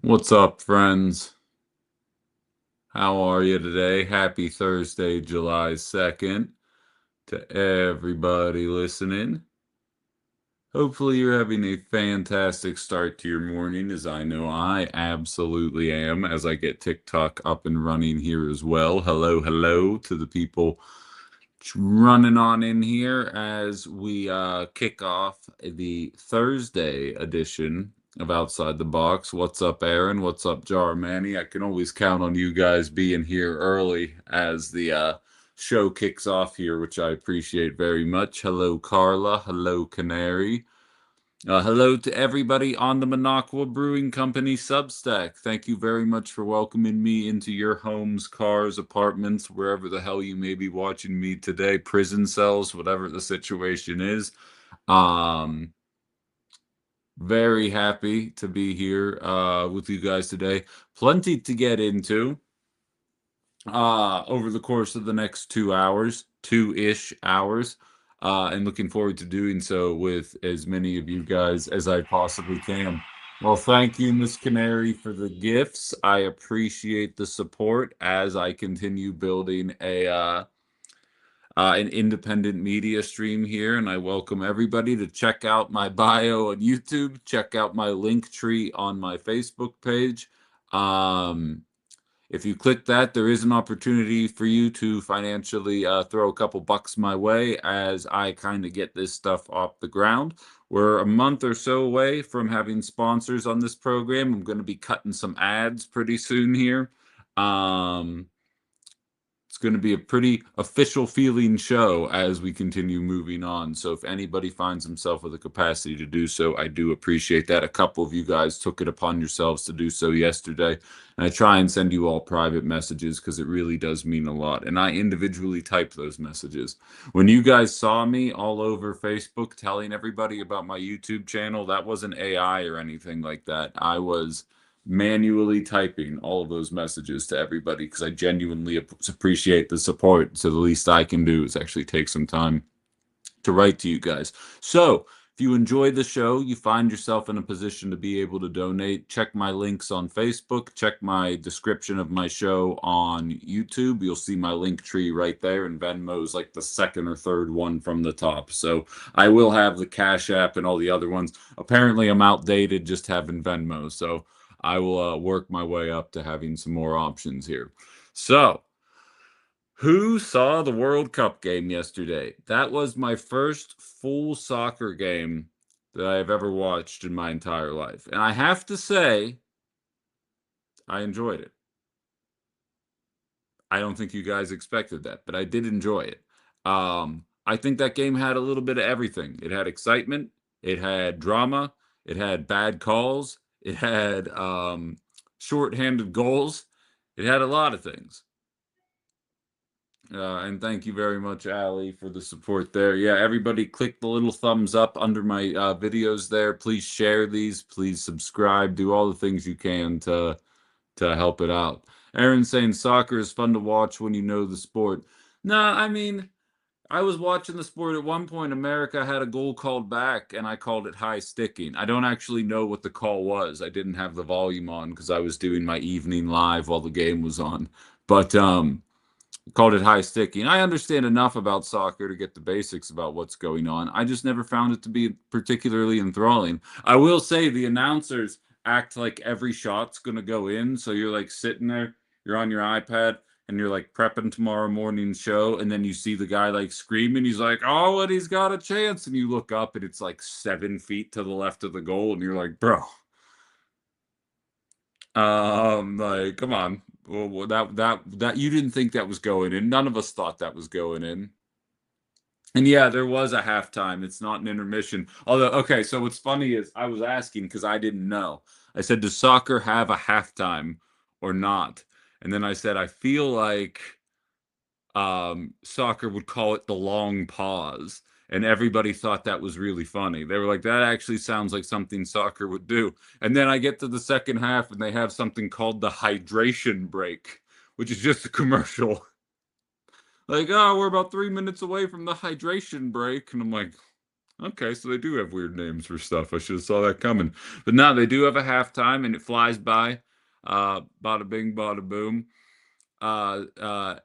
What's up, friends? How are you today? Happy Thursday, July 2nd, to everybody listening. Hopefully, you're having a fantastic start to your morning, as I know I absolutely am, as I get TikTok up and running here as well. Hello, hello to the people running on in here as we kick off the Thursday edition of Outside the Box. What's up, Aaron? What's up, Jar Manny? I can always count on you guys being here early as the show kicks off here, which I appreciate very much. Hello, Carla. Hello, Canary. Hello to everybody on the Minocqua Brewing Company Substack. Thank you very much for welcoming me into your homes, cars, apartments, wherever the hell you may be watching me today, prison cells, whatever the situation is. Um, very happy to be here with you guys today. Plenty to get into over the course of the next 2 hours, 2-ish hours. And looking forward to doing so with as many of you guys as I possibly can. Well, thank you, Miss Canary, for the gifts. I appreciate the support as I continue building an independent media stream here, and I welcome everybody to check out my bio on YouTube, check out my link tree on my Facebook page. If you click that, there is an opportunity for you to financially throw a couple bucks my way as I kind of get this stuff off the ground. We're a month or so away from having sponsors on this program. I'm going to be cutting some ads pretty soon here. It's going to be a pretty official feeling show as we continue moving on. So if anybody finds himself with the capacity to do so, I do appreciate that. A couple of you guys took it upon yourselves to do so yesterday. And I try and send you all private messages because it really does mean a lot. And I individually type those messages. When you guys saw me all over Facebook telling everybody about my YouTube channel, that wasn't AI or anything like that. I was manually typing all of those messages to everybody because I genuinely appreciate the support. So the least I can do is actually take some time to write to you guys. So if you enjoy the show, you find yourself in a position to be able to donate, check my links on Facebook, check my description of my show on YouTube. You'll see my link tree right there, and Venmo's like the second or third one from the top. So I will have the Cash App and all the other ones. Apparently, I'm outdated just having Venmo. So I will work my way up to having some more options here. So, who saw the World Cup game yesterday? That was my first full soccer game that I have ever watched in my entire life. And I have to say, I enjoyed it. I don't think you guys expected that, but I did enjoy it. I think that game had a little bit of everything. It had excitement, it had drama, it had bad calls, it had shorthanded goals, it had a lot of things. And thank you very much, Ali, for the support there. Yeah, everybody click the little thumbs up under my videos there. Please share these. Please subscribe. Do all the things you can to help it out. Aaron's saying soccer is fun to watch when you know the sport. Nah, I mean, I was watching the sport at one point. America had a goal called back, and I called it high sticking. I don't actually know what the call was. I didn't have the volume on because I was doing my evening live while the game was on. But called it high sticking. I understand enough about soccer to get the basics about what's going on. I just never found it to be particularly enthralling. I will say the announcers act like every shot's going to go in. So you're like sitting there, you're on your iPad, and you're like prepping tomorrow morning's show. And then you see the guy like screaming. He's like, oh, and he's got a chance. And you look up and it's like 7 feet to the left of the goal. And you're like, bro, like, come on. Well, that you didn't think that was going in. None of us thought that was going in. And yeah, there was a halftime. It's not an intermission. Although, okay, so what's funny is I was asking because I didn't know. I said, does soccer have a halftime or not? And then I said, I feel like soccer would call it the long pause. And everybody thought that was really funny. They were like, that actually sounds like something soccer would do. And then I get to the second half and they have something called the hydration break, which is just a commercial. Like, oh, we're about 3 minutes away from the hydration break. And I'm like, Okay, so they do have weird names for stuff. I should have saw that coming. But now they do have a halftime, and it flies by. Bada bing, bada boom. Uh, uh,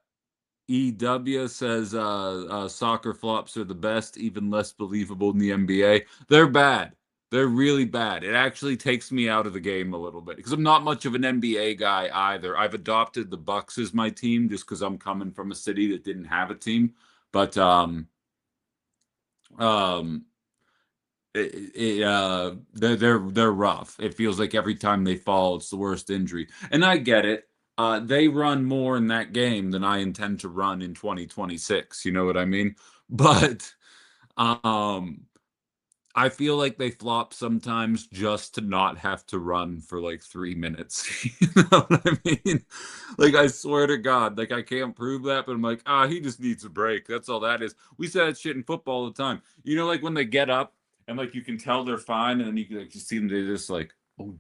EW says soccer flops are the best, even less believable in the NBA. They're bad. They're really bad. It actually takes me out of the game a little bit because I'm not much of an NBA guy either. I've adopted the Bucks as my team just because I'm coming from a city that didn't have a team. But um, they're rough. It feels like every time they fall, it's the worst injury. And I get it. They run more in that game than I intend to run in 2026. You know what I mean? But um, I feel like they flop sometimes just to not have to run for like 3 minutes. You know what I mean? Like, I swear to God, like, I can't prove that, but I'm like, he just needs a break. That's all that is. We say that shit in football all the time. You know, like when they get up and like you can tell they're fine, and then you can like you see them, they just like, oh,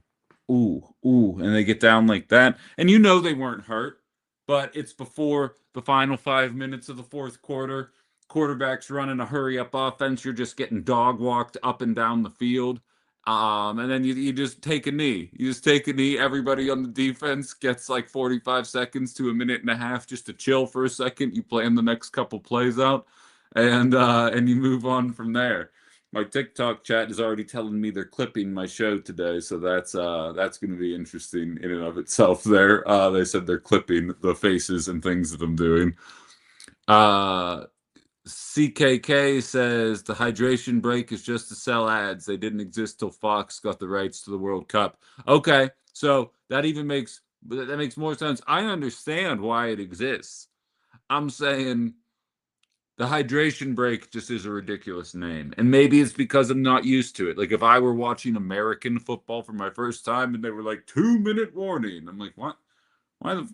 ooh, ooh, and they get down like that. And you know they weren't hurt, but it's before the final 5 minutes of the fourth quarter. Quarterback's running a hurry up offense. You're just getting dog walked up and down the field. And then you just take a knee. You just take a knee. Everybody on the defense gets like 45 seconds to a minute and a half just to chill for a second. You plan the next couple plays out, and you move on from there. My TikTok chat is already telling me they're clipping my show today, so that's going to be interesting in and of itself. There, they said they're clipping the faces and things that I'm doing. Uh, CKK says the hydration break is just to sell ads. They didn't exist till Fox got the rights to the World Cup. Okay, so that makes more sense. I understand why it exists. I'm saying the hydration break just is a ridiculous name. And maybe it's because I'm not used to it. Like if I were watching American football for my first time and they were like 2 minute warning, I'm like, what? Why the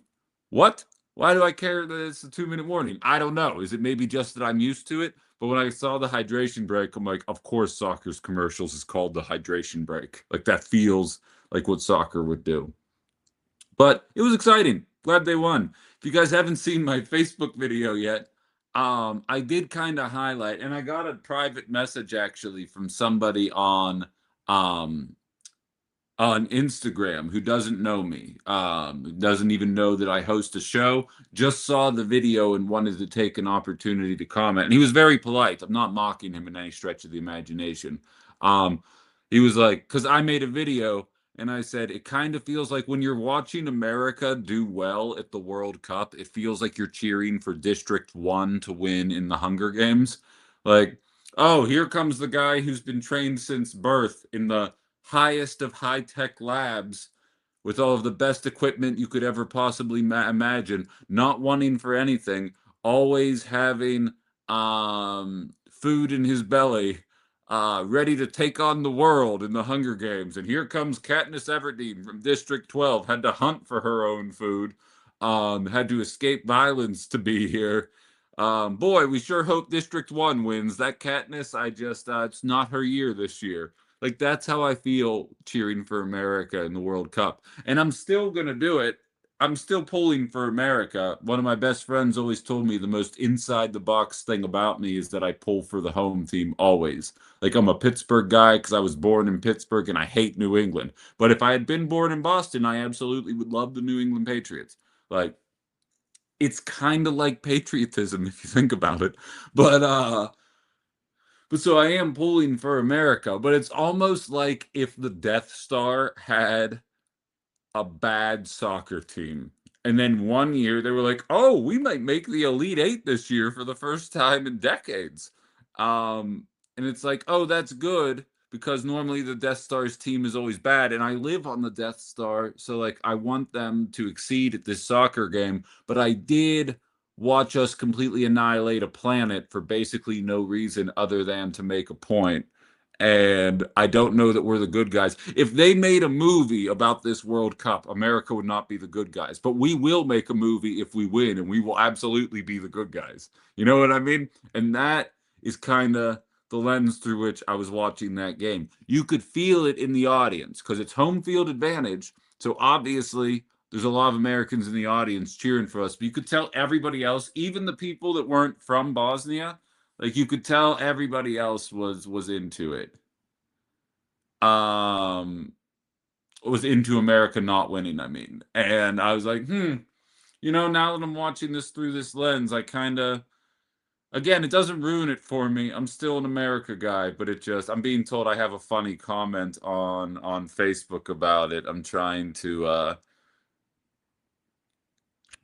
what? Why do I care that it's a 2 minute warning? I don't know. Is it maybe just that I'm used to it? But when I saw the hydration break, I'm like, of course, soccer's commercials is called the hydration break. Like that feels like what soccer would do. But it was exciting. Glad they won. If you guys haven't seen my Facebook video yet, I did kind of highlight, and I got a private message actually from somebody um, on Instagram who doesn't know me, doesn't even know that I host a show, just saw the video and wanted to take an opportunity to comment. And he was very polite. I'm not mocking him in any stretch of the imagination. Um, he was like, because I made a video and I said, it kind of feels like when you're watching America do well at the World Cup, it feels like you're cheering for District 1 to win in the Hunger Games. Like, oh, here comes the guy who's been trained since birth in the highest of high tech labs with all of the best equipment you could ever possibly imagine, not wanting for anything, always having food in his belly, ready to take on the world in the Hunger Games. And here comes Katniss Everdeen from District 12, had to hunt for her own food, had to escape violence to be here. Boy, we sure hope District 1 wins. That Katniss, it's not her year this year. Like that's how I feel cheering for America in the World Cup. And I'm still going to do it. I'm still pulling for America. One of my best friends always told me the most inside the box thing about me is that I pull for the home team always. Like I'm a Pittsburgh guy because I was born in Pittsburgh and I hate New England. But if I had been born in Boston, I absolutely would love the New England Patriots. Like it's kind of like patriotism if you think about it. But so I am pulling for America, but it's almost like if the Death Star had a bad soccer team. And then one year they were like, "Oh, we might make the Elite Eight this year for the first time in decades." And it's like, "Oh, that's good because normally the Death Star's team is always bad, and I live on the Death Star, so like I want them to exceed at this soccer game." But I did watch us completely annihilate a planet for basically no reason other than to make a point, and I don't know that we're the good guys. If they made a movie about this World Cup, America would not be the good guys. But we will make a movie if we win, and we will absolutely be the good guys. You know what I mean? And that is kind of the lens through which I was watching that game. You could feel it in the audience because it's home field advantage. So obviously, there's a lot of Americans in the audience cheering for us. But you could tell everybody else, even the people that weren't from Bosnia, Like you could tell everybody else was into it. Um, was into America not winning, I mean. And I was like, now that I'm watching this through this lens, I kind of again, it doesn't ruin it for me. I'm still an America guy, but it just I'm being told I have a funny comment on Facebook about it. I'm trying to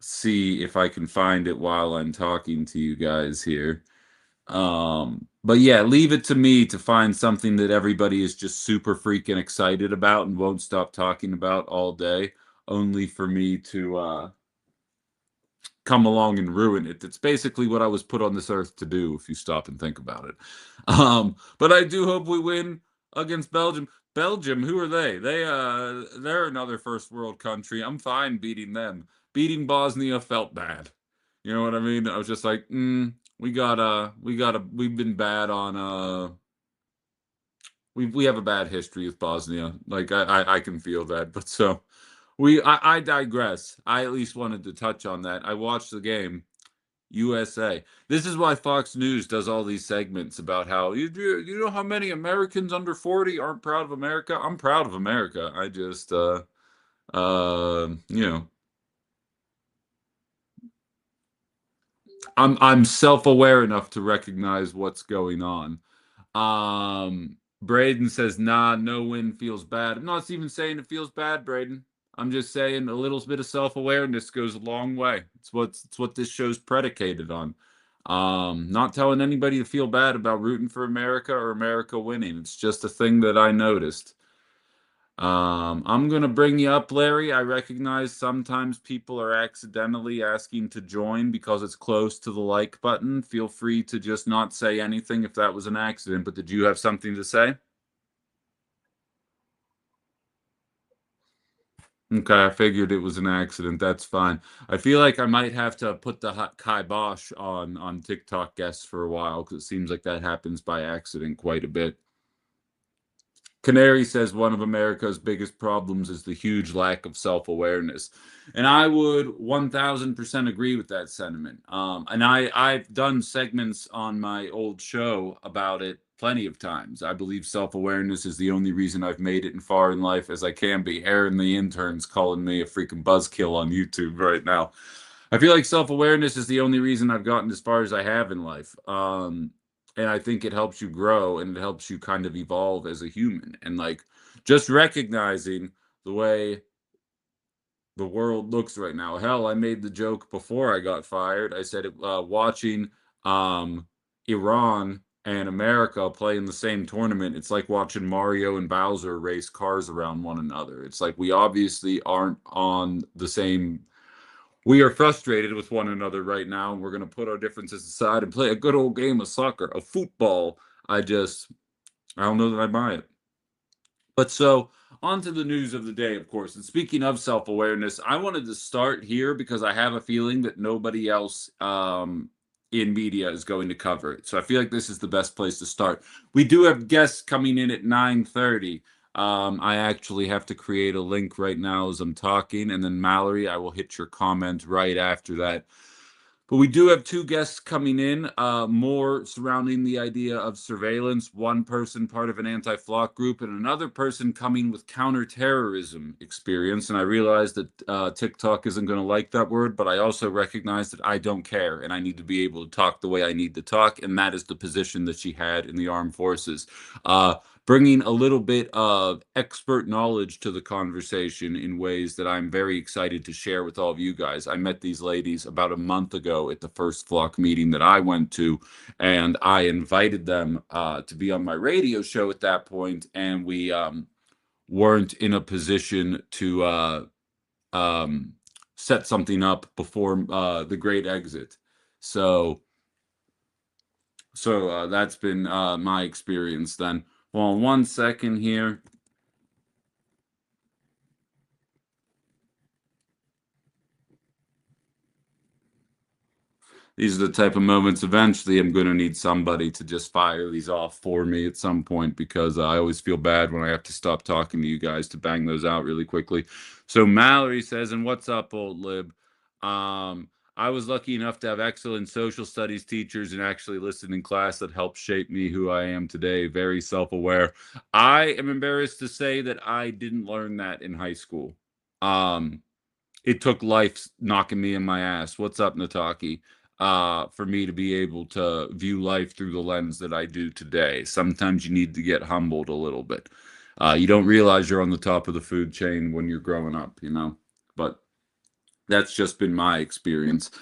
see if I can find it while I'm talking to you guys here. But yeah, leave it to me to find something that everybody is just super freaking excited about and won't stop talking about all day, only for me to come along and ruin it. It's basically what I was put on this earth to do if you stop and think about it. But I do hope we win against Belgium. Belgium, who are they? They're another first world country. I'm fine beating them. Beating Bosnia felt bad. You know what I mean? I was just like, we've been bad on we have a bad history with Bosnia. Like I can feel that. But so I digress. I at least wanted to touch on that. I watched the game. USA. This is why Fox News does all these segments about how you know how many Americans under 40 aren't proud of America? I'm proud of America. I just you know, I'm self-aware enough to recognize what's going on. Braden says, nah, no win feels bad. I'm not even saying it feels bad, Braden. I'm just saying a little bit of self-awareness goes a long way. It's what this show's predicated on. Not telling anybody to feel bad about rooting for America or America winning. It's just a thing that I noticed. I'm gonna bring you up, Larry. I recognize sometimes people are accidentally asking to join because it's close to the like button. Feel free to just not say anything if that was an accident, but did you have something to say? Okay, I figured it was an accident. That's fine. I feel like I might have to put the kibosh on TikTok guests for a while because it seems like that happens by accident quite a bit. Canary says one of America's biggest problems is the huge lack of self awareness. And I would 1000% agree with that sentiment. And I've done segments on my old show about it plenty of times. I believe self awareness is the only reason I've made it as far in life as I can be. Aaron, the intern's calling me a freaking buzzkill on YouTube right now. I feel like self awareness is the only reason I've gotten as far as I have in life. And I think it helps you grow and it helps you kind of evolve as a human. And like just recognizing the way the world looks right now. Hell, I made the joke before I got fired. I said watching um, Iran and America play in the same tournament, it's like watching Mario and Bowser race cars around one another. It's like we obviously aren't on the same we are frustrated with one another right now, and we're going to put our differences aside and play a good old game of soccer, of football. I don't know that I buy it. But so, on to the news of the day, of course. And speaking of self awareness, I wanted to start here because I have a feeling that nobody else in media is going to cover it. So I feel like this is the best place to start. We do have guests coming in at 9:30. I actually have to create a link right now as I'm talking, and then Mallory, I will hit your comment right after that. But we do have two guests coming in, more surrounding the idea of surveillance. One person part of an anti-flock group, and another person coming with counterterrorism experience. And I realize that TikTok isn't going to like that word, but I also recognize that I don't care, and I need to be able to talk the way I need to talk, and that is the position that she had in the armed forces. Bringing a little bit of expert knowledge to the conversation in ways that I'm very excited to share with all of you guys. I met these ladies about a month ago at the first flock meeting that I went to, and I invited them to be on my radio show at that point, and we weren't in a position to um, set something up before the great exit. So, so that's been my experience then. Well, 1 second here. These are the type of moments eventually I'm going to need somebody to just fire these off for me at some point because I always feel bad when I have to stop talking to you guys to bang those out really quickly. So Mallory says, and what's up, old lib? I was lucky enough to have excellent social studies teachers and actually listen in class that helped shape me who I am today. Very self-aware. I am embarrassed to say that I didn't learn that in high school. Um, it took life knocking me in my ass. What's up, Nataki? For me to be able to view life through the lens that I do today. Sometimes you need to get humbled a little bit. You don't realize you're on the top of the food chain when you're growing up, you know? But that's just been my experience.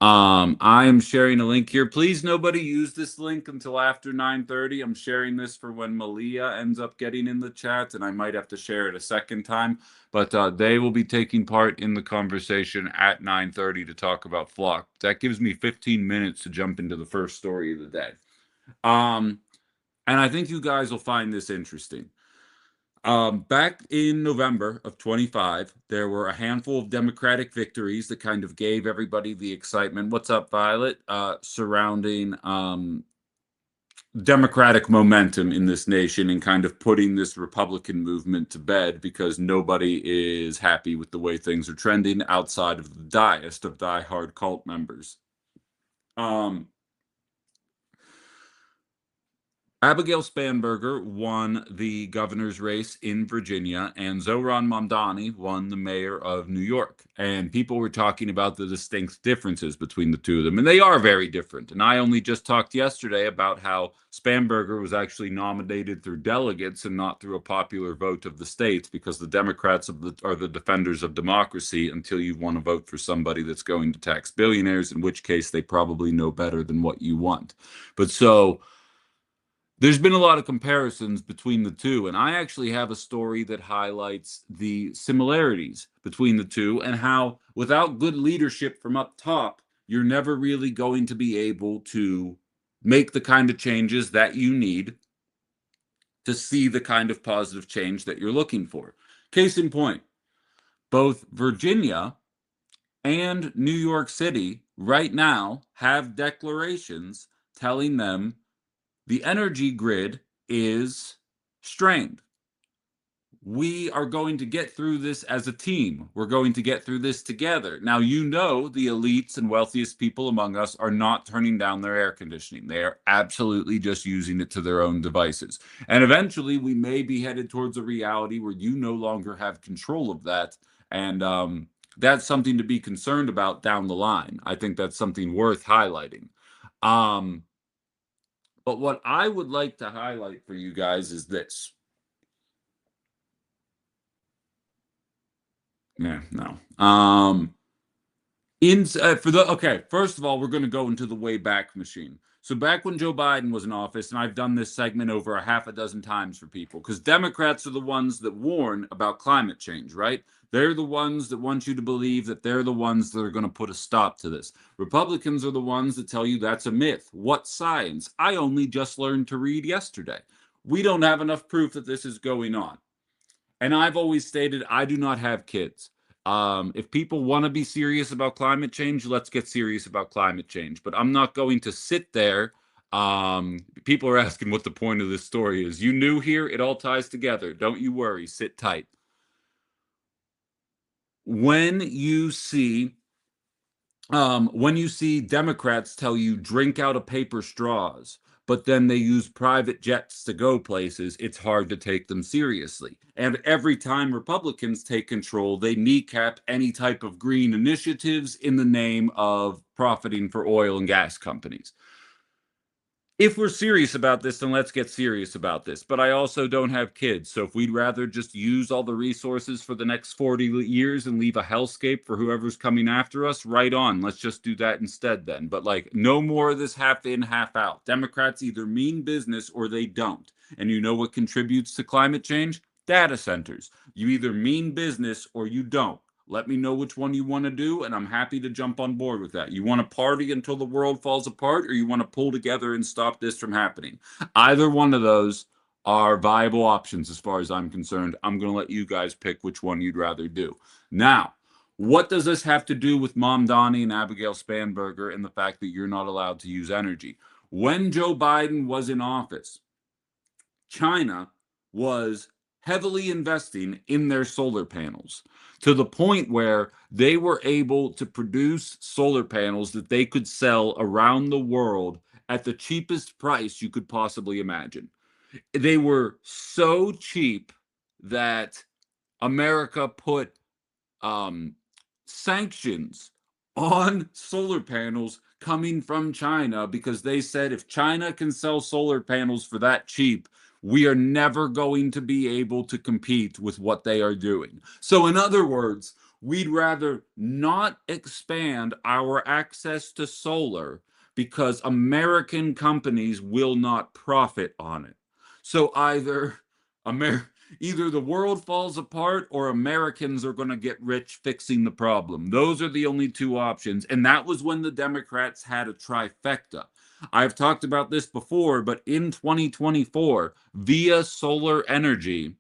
I am sharing a link here. Please, nobody use this link until after 9:30. I'm sharing this for when Malia ends up getting in the chat, and I might have to share it a second time. But they will be taking part in the conversation at 9:30 to talk about Flock. That gives me 15 minutes to jump into the first story of the day. And I think you guys will find this interesting. Back in November of 25, there were a handful of Democratic victories that kind of gave everybody the excitement. What's up, Violet? Surrounding Democratic momentum in this nation and kind of putting this Republican movement to bed because nobody is happy with the way things are trending outside of the diest of diehard cult members. Abigail Spanberger won the governor's race in Virginia, and Zohran Mamdani won the mayor of New York. And people were talking about the distinct differences between the two of them, and they are very different. And I only just talked yesterday about how Spanberger was actually nominated through delegates and not through a popular vote of the states, because the Democrats are the defenders of democracy until you want to vote for somebody that's going to tax billionaires, in which case they probably know better than what you want. But so there's been a lot of comparisons between the two, and I actually have a story that highlights the similarities between the two and how, without good leadership from up top, you're never really going to be able to make the kind of changes that you need to see the kind of positive change that you're looking for. Case in point, both Virginia and New York City right now have declarations telling them the energy grid is strained. We are going to get through this as a team. We're going to get through this together. Now, you know, the elites and wealthiest people among us are not turning down their air conditioning. They are absolutely just using it to their own devices. And eventually, we may be headed towards a reality where you no longer have control of that. And that's something to be concerned about down the line. I think that's something worth highlighting. But what I would like to highlight for you guys is this. Yeah, no. First of all, we're going to go into the way back machine. So back when Joe Biden was in office, and I've done this segment over a half a dozen times for people, because Democrats are the ones that warn about climate change, right? They're the ones that want you to believe that they're the ones that are going to put a stop to this. Republicans are the ones that tell you that's a myth. What science? I only just learned to read yesterday. We don't have enough proof that this is going on. And I've always stated I do not have kids. If people want to be serious about climate change, let's get serious about climate change. But I'm not going to sit there. People are asking what the point of this story is. You new here? It all ties together. Don't you worry. Sit tight. When you see Democrats tell you drink out of paper straws, but then they use private jets to go places, it's hard to take them seriously. And every time Republicans take control, they kneecap any type of green initiatives in the name of profiting for oil and gas companies. If we're serious about this, then let's get serious about this. But I also don't have kids. So if we'd rather just use all the resources for the next 40 years and leave a hellscape for whoever's coming after us, right on. Let's just do that instead then. But like, no more of this half in, half out. Democrats either mean business or they don't. And you know what contributes to climate change? Data centers. You either mean business or you don't. Let me know which one you want to do, and I'm happy to jump on board with that. You want to party until the world falls apart, or you want to pull together and stop this from happening? Either one of those are viable options as far as I'm concerned. I'm going to let you guys pick which one you'd rather do. Now, what does this have to do with Mom Donnie and Abigail Spanberger and the fact that you're not allowed to use energy? When Joe Biden was in office, China was heavily investing in their solar panels to the point where they were able to produce solar panels that they could sell around the world at the cheapest price you could possibly imagine. They were so cheap that America put um, sanctions on solar panels coming from China because they said if China can sell solar panels for that cheap, we are never going to be able to compete with what they are doing. So, in other words, we'd rather not expand our access to solar because American companies will not profit on it. So, Amer- either the world falls apart or Americans are going to get rich fixing the problem. Those are the only two options. And that was when the Democrats had a trifecta. I've talked about this before, but in 2024, via solar energy,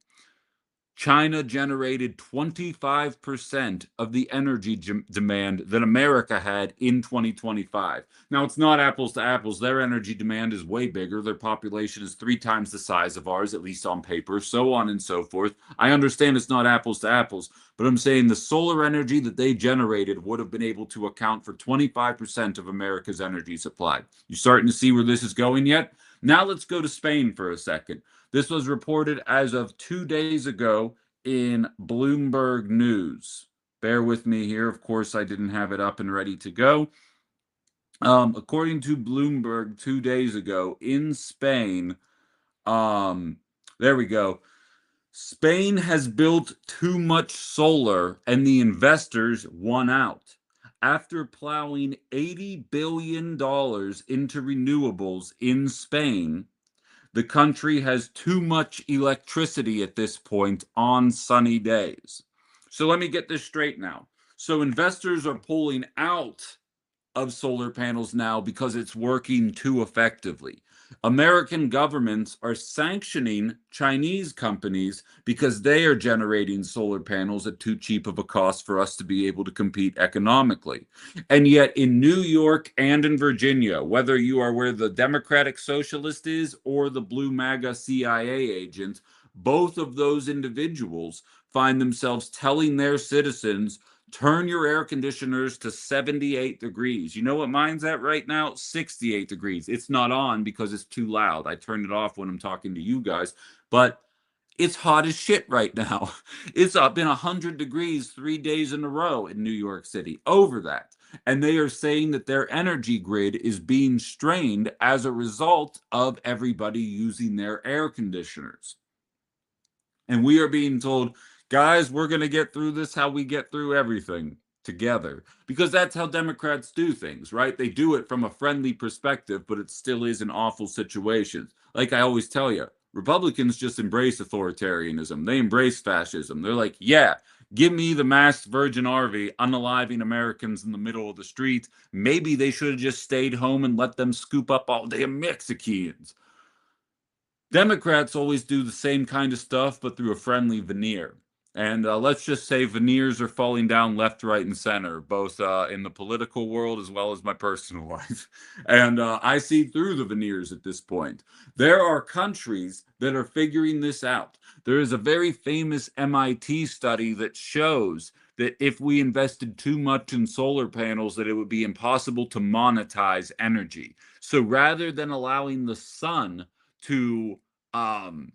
China generated 25% of the energy demand that America had in 2025. Now, it's not apples to apples. Their energy demand is way bigger. Their population is 3 times the size of ours, at least on paper, so on and so forth. I understand it's not apples to apples, but I'm saying the solar energy that they generated would have been able to account for 25% of America's energy supply. You starting to see where this is going yet? Now let's go to Spain for a second. This was reported as of 2 days ago in Bloomberg News. Bear with me here. Of course, I didn't have it up and ready to go. According to Bloomberg 2 days ago in Spain, there we go. Spain has built too much solar and the investors won out. After plowing $80 billion into renewables in Spain, the country has too much electricity at this point on sunny days. So let me get this straight now. So investors are pulling out of solar panels now because it's working too effectively. American governments are sanctioning Chinese companies because they are generating solar panels at too cheap of a cost for us to be able to compete economically. And yet, in New York and in Virginia, whether you are where the Democratic Socialist is or the Blue MAGA CIA agent, both of those individuals find themselves telling their citizens, turn your air conditioners to 78 degrees. You know what mine's at right now? 68 degrees. It's not on because it's too loud. I turn it off when I'm talking to you guys, but it's hot as shit right now. It's up in 100 degrees 3 days in a row in New York City, over that. And they are saying that their energy grid is being strained as a result of everybody using their air conditioners. And we are being told, guys, we're going to get through this how we get through everything together. Because that's how Democrats do things, right? They do it from a friendly perspective, but it still is an awful situation. Like I always tell you, Republicans just embrace authoritarianism. They embrace fascism. They're like, yeah, give me the masked Virgin RV unaliving Americans in the middle of the street. Maybe they should have just stayed home and let them scoop up all damn Mexicans. Democrats always do the same kind of stuff, but through a friendly veneer. And let's just say veneers are falling down left, right, and center, both in the political world as well as my personal life. And I see through the veneers at this point. There are countries that are figuring this out. There is a very famous MIT study that shows that if we invested too much in solar panels, that it would be impossible to monetize energy. So rather than allowing the sun to um,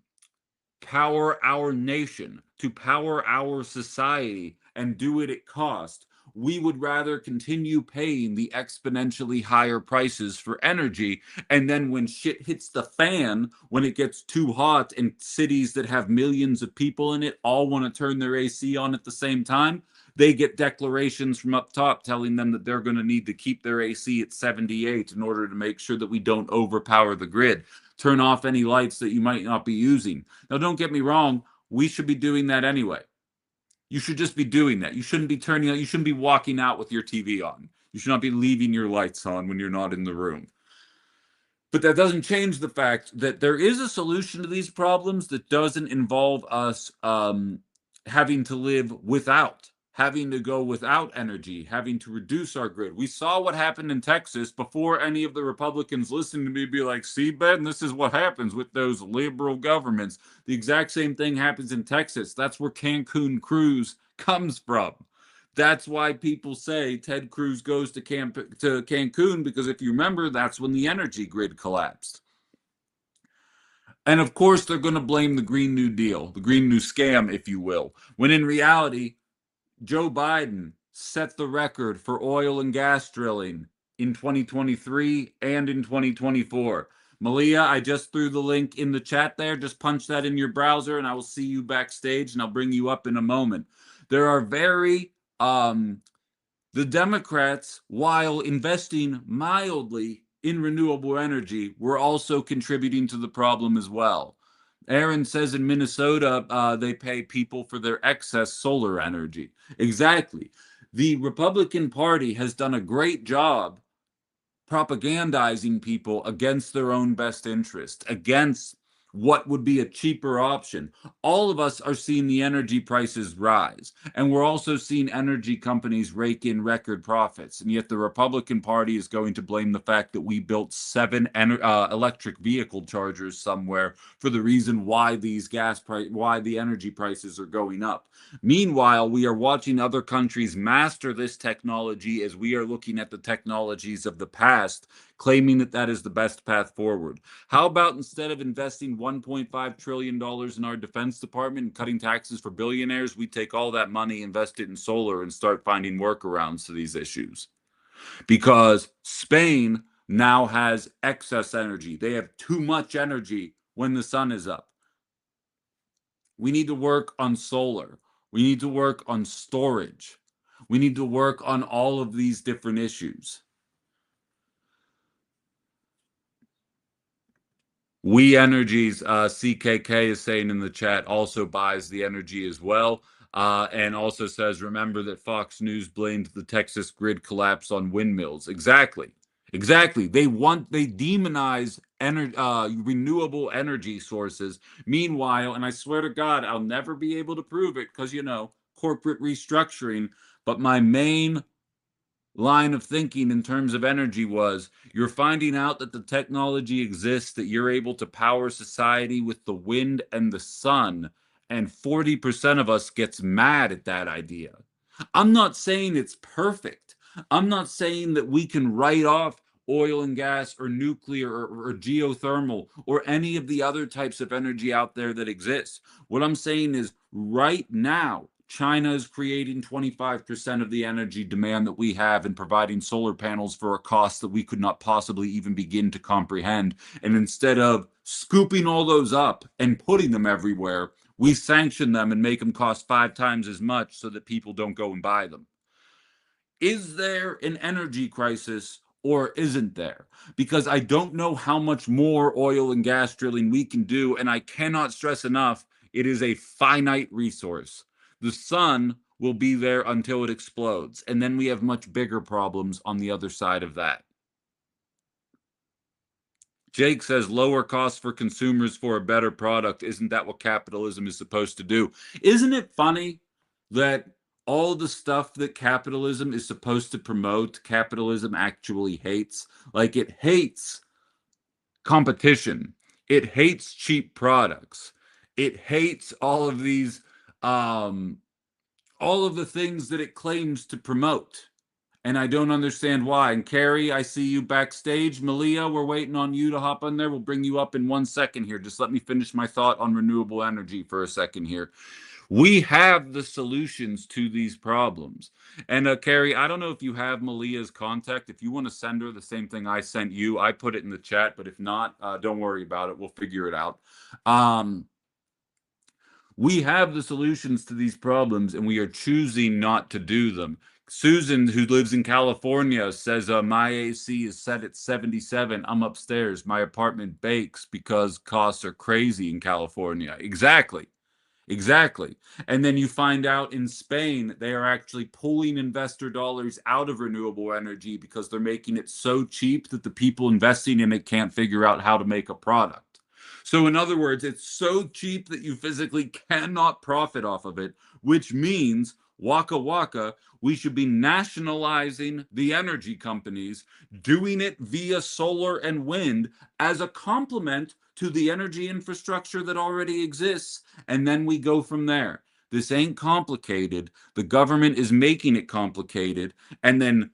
power our nation, to power our society, and do it at cost, we would rather continue paying the exponentially higher prices for energy. And then when shit hits the fan, when it gets too hot and cities that have millions of people in it all want to turn their AC on at the same time, they get declarations from up top telling them that they're going to need to keep their AC at 78 in order to make sure that we don't overpower the grid. Turn off any lights that you might not be using. Now, don't get me wrong, we should be doing that anyway. You should just be doing that. You shouldn't be turning out, you shouldn't be walking out with your TV on. You should not be leaving your lights on when you're not in the room. But that doesn't change the fact that there is a solution to these problems that doesn't involve us having to live without having to go without energy, having to reduce our grid. We saw what happened in Texas before any of the Republicans listened to me be like, see, Ben, this is what happens with those liberal governments. The exact same thing happens in Texas. That's where Cancun Cruz comes from. That's why people say Ted Cruz goes to Cancun, because if you remember, that's when the energy grid collapsed. And of course, they're going to blame the Green New Deal, the Green New Scam, if you will, when in reality, Joe Biden set the record for oil and gas drilling in 2023 and in 2024. Malia, I just threw the link in the chat there. Just punch that in your browser and I will see you backstage and I'll bring you up in a moment. There are the Democrats, while investing mildly in renewable energy, were also contributing to the problem as well. Aaron says in Minnesota, they pay people for their excess solar energy. Exactly. The Republican Party has done a great job propagandizing people against their own best interest, against what would be a cheaper option. All of us are seeing the energy prices rise, and we're also seeing energy companies rake in record profits. And yet the Republican Party is going to blame the fact that we built 7 electric vehicle chargers somewhere for the reason why why the energy prices are going up. Meanwhile, we are watching other countries master this technology as we are looking at the technologies of the past, claiming that that is the best path forward. How about instead of investing $1.5 trillion in our Defense Department and cutting taxes for billionaires, we take all that money, invest it in solar, and start finding workarounds to these issues? Because Spain now has excess energy. They have too much energy when the sun is up. We need to work on solar. We need to work on storage. We need to work on all of these different issues. We Energies, CKK is saying in the chat, also buys the energy as well. And also says, remember that Fox News blamed the Texas grid collapse on windmills. Exactly. Exactly. They demonize renewable energy sources. Meanwhile, and I swear to God, I'll never be able to prove it because, corporate restructuring. But my main line of thinking in terms of energy was, you're finding out that the technology exists, that you're able to power society with the wind and the sun, and 40% of us gets mad at that idea. I'm not saying it's perfect. I'm not saying that we can write off oil and gas or nuclear or geothermal or any of the other types of energy out there that exists. What I'm saying is, right now, China is creating 25% of the energy demand that we have and providing solar panels for a cost that we could not possibly even begin to comprehend. And instead of scooping all those up and putting them everywhere, we sanction them and make them cost 5 times as much so that people don't go and buy them. Is there an energy crisis or isn't there? Because I don't know how much more oil and gas drilling we can do, and I cannot stress enough, it is a finite resource. The sun will be there until it explodes, and then we have much bigger problems on the other side of that. Jake says lower costs for consumers for a better product. Isn't that what capitalism is supposed to do? Isn't it funny that all the stuff that capitalism is supposed to promote, capitalism actually hates? Like, it hates competition. It hates cheap products. It hates all of these, all of the things that it claims to promote. And I don't understand why. And Carrie, I see you backstage. Malia, we're waiting on you to hop on there. We'll bring you up in 1 second here. Just let me finish my thought on renewable energy for a second here. We have the solutions to these problems. And Carrie, I don't know if you have Malia's contact. If you want to send her the same thing I sent you, I put it in the chat. But if not, don't worry about it. We'll figure it out. We have the solutions to these problems, and we are choosing not to do them. Susan, who lives in California, says, my AC is set at 77. I'm upstairs. My apartment bakes because costs are crazy in California. Exactly. Exactly. And then you find out in Spain, they are actually pulling investor dollars out of renewable energy because they're making it so cheap that the people investing in it can't figure out how to make a product. So in other words, it's so cheap that you physically cannot profit off of it, which means waka waka, we should be nationalizing the energy companies, doing it via solar and wind as a complement to the energy infrastructure that already exists, and then we go from there. This ain't complicated. The government is making it complicated, and then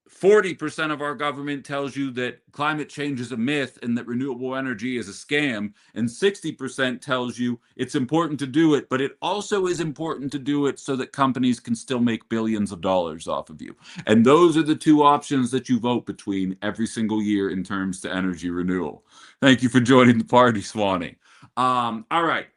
40% of our government tells you that climate change is a myth and that renewable energy is a scam, and 60% tells you it's important to do it, but it also is important to do it so that companies can still make billions of dollars off of you. And those are the two options that you vote between every single year in terms to energy renewal. Thank you for joining the party, Swanee. All right.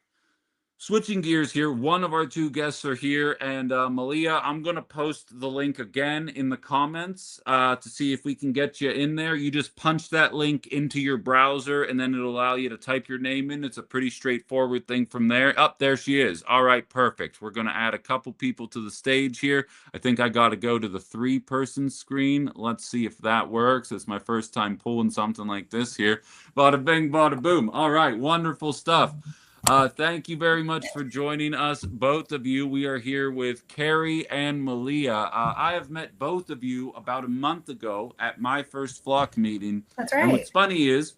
Switching gears here, one of our two guests are here, and Malia, I'm going to post the link again in the comments to see if we can get you in there. You just punch that link into your browser, and then it'll allow you to type your name in. It's a pretty straightforward thing from there. Up there she is. All right, perfect. We're going to add a couple people to the stage here. I think I got to go to the 3-person screen. Let's see if that works. It's my first time pulling something like this here. Bada bing, bada boom. All right, wonderful stuff. Thank you very much for joining us, both of you. We are here with Carrie and Malia. I have met both of you about a month ago at my first Flock meeting. That's right. And what's funny is,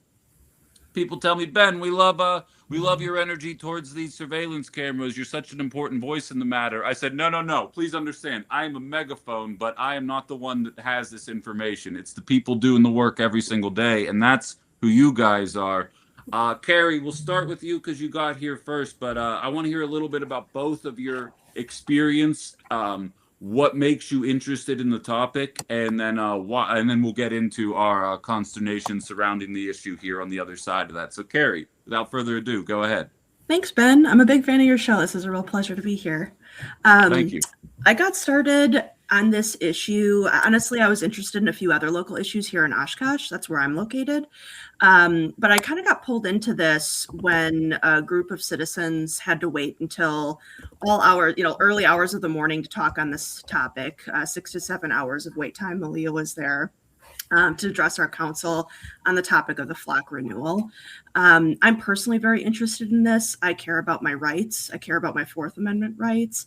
people tell me, Ben, we love your energy towards these surveillance cameras. You're such an important voice in the matter. I said, no. Please understand, I am a megaphone, but I am not the one that has this information. It's the people doing the work every single day, and that's who you guys are. Carrie, we'll start with you because you got here first, but I want to hear a little bit about both of your experience, what makes you interested in the topic, and then we'll get into our consternation surrounding the issue here on the other side of that. So, Carrie, without further ado, go ahead. Thanks, Ben. I'm a big fan of your show. This is a real pleasure to be here. Thank you. I got started on this issue. Honestly, I was interested in a few other local issues here in Oshkosh. That's where I'm located. But I kind of got pulled into this when a group of citizens had to wait until all hours, early hours of the morning to talk on this topic, 6 to 7 hours of wait time. Malia was there to address our council on the topic of the flock renewal. I'm personally very interested in this. I care about my rights. I care about my Fourth Amendment rights.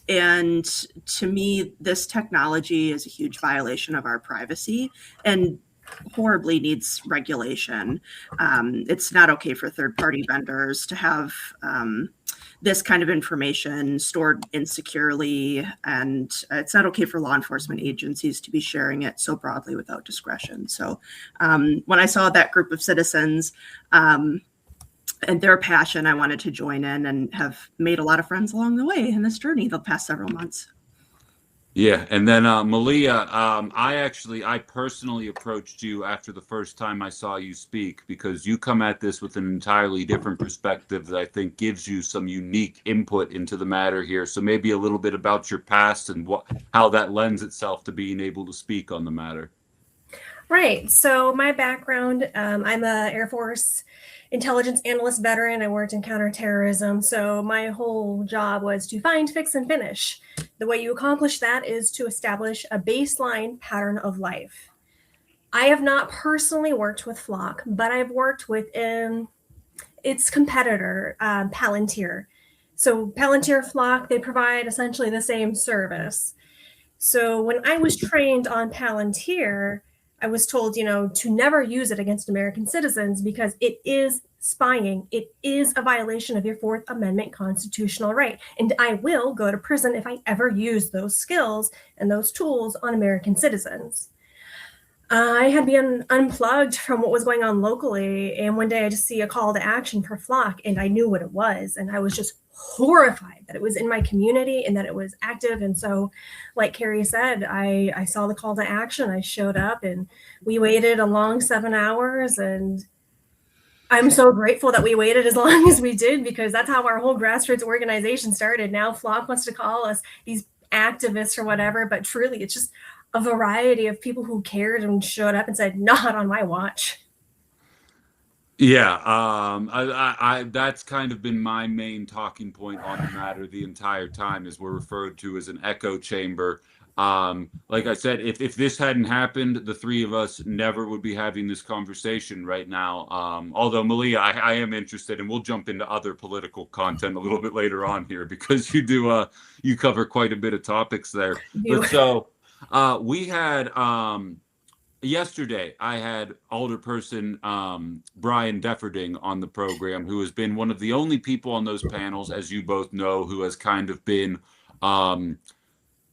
And to me, this technology is a huge violation of our privacy and horribly needs regulation. It's not okay for third-party vendors to have this kind of information stored insecurely, and it's not okay for law enforcement agencies to be sharing it so broadly without discretion. So when I saw that group of citizens and their passion, I wanted to join in and have made a lot of friends along the way in this journey the past several months. Yeah, and then Malia, I personally approached you after the first time I saw you speak because you come at this with an entirely different perspective that I think gives you some unique input into the matter here. So maybe a little bit about your past and how that lends itself to being able to speak on the matter. Right. So my background, I'm a Air Force intelligence analyst veteran. I worked in counterterrorism. So my whole job was to find, fix, and finish. The way you accomplish that is to establish a baseline pattern of life. I have not personally worked with Flock, but I've worked with its competitor, Palantir. So Palantir Flock, they provide essentially the same service. So when I was trained on Palantir, I was told, to never use it against American citizens because it is spying. It is a violation of your Fourth Amendment constitutional right. And I will go to prison if I ever use those skills and those tools on American citizens. I had been unplugged from what was going on locally. And one day I just see a call to action for Flock and I knew what it was. And I was just horrified that it was in my community and that it was active. And so, like Carrie said, I saw the call to action. I showed up and we waited a long 7 hours. And I'm so grateful that we waited as long as we did because that's how our whole grassroots organization started. Now Flock wants to call us these activists or whatever, but truly it's just a variety of people who cared and showed up and said, not on my watch. Yeah, that's kind of been my main talking point on the matter the entire time is we're referred to as an echo chamber. Like I said, if this hadn't happened, the three of us never would be having this conversation right now. Although Malia, I am interested, and we'll jump into other political content a little bit later on here because you cover quite a bit of topics there. But so we had yesterday I had Alderperson Brian Defferding on the program, who has been one of the only people on those panels, as you both know, who has kind of been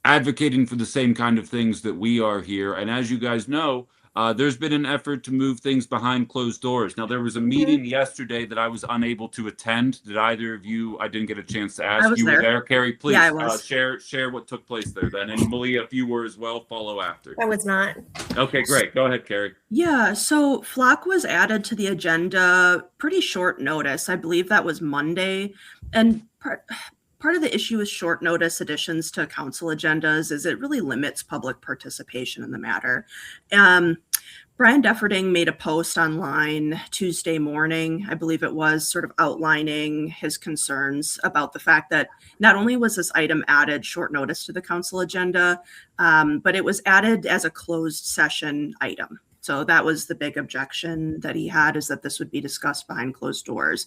advocating for the same kind of things that we are here. And as you guys know, there's been an effort to move things behind closed doors. Now, there was a meeting yesterday that I was unable to attend. Did either of you? I didn't get a chance to ask. You were there, Carrie. Please share what took place there then. And Malia, if you were as well, follow after. I was not. Okay, great. Go ahead, Carrie. Yeah, so Flock was added to the agenda pretty short notice. I believe that was Monday. And part of the issue with short notice additions to council agendas is it really limits public participation in the matter. Brian Defferding made a post online Tuesday morning, I believe it was, sort of outlining his concerns about the fact that not only was this item added short notice to the council agenda, but it was added as a closed session item. So that was the big objection that he had, is that this would be discussed behind closed doors.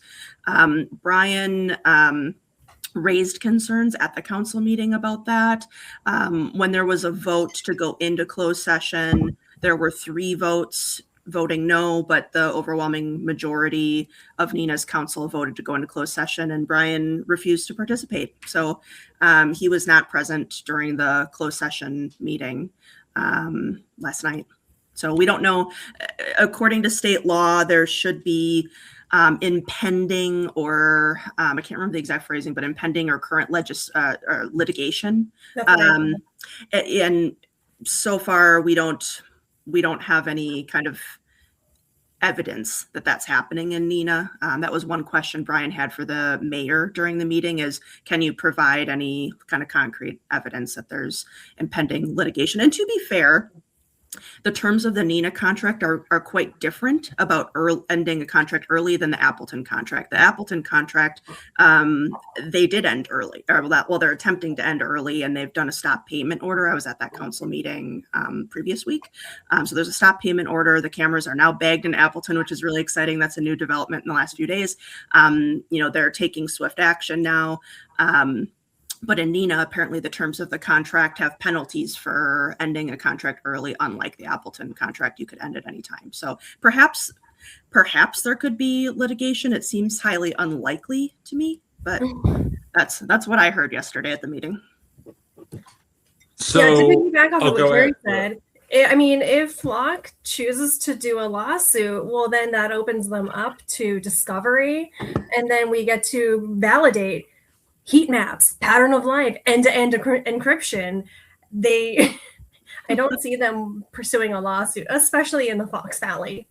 Brian raised concerns at the council meeting about that. When there was a vote to go into closed session, there were 3 votes voting no, but the overwhelming majority of Nina's council voted to go into closed session, and Brian refused to participate. So he was not present during the closed session meeting last night. So we don't know. According to state law, there should be impending or I can't remember the exact phrasing, but impending or current litigation. And so far, we don't have any kind of evidence that that's happening in Nina. That was one question Brian had for the mayor during the meeting, is can you provide any kind of concrete evidence that there's impending litigation? And to be fair, the terms of the Nina contract are quite different about ending a contract early than the Appleton contract. The Appleton contract, they did end early, well, they're attempting to end early, and they've done a stop payment order. I was at that council meeting previous week. So there's a stop payment order. The cameras are now bagged in Appleton, which is really exciting. That's a new development in the last few days. They're taking swift action now. But in Nina, apparently the terms of the contract have penalties for ending a contract early, unlike the Appleton contract. You could end at any time. So perhaps there could be litigation. It seems highly unlikely to me, but that's what I heard yesterday at the meeting. So to piggyback off of what Carrie said, I mean, if Flock chooses to do a lawsuit, well, then that opens them up to discovery, and then we get to validate heat maps, pattern of life, end-to-end encryption. I don't see them pursuing a lawsuit, especially in the Fox Valley.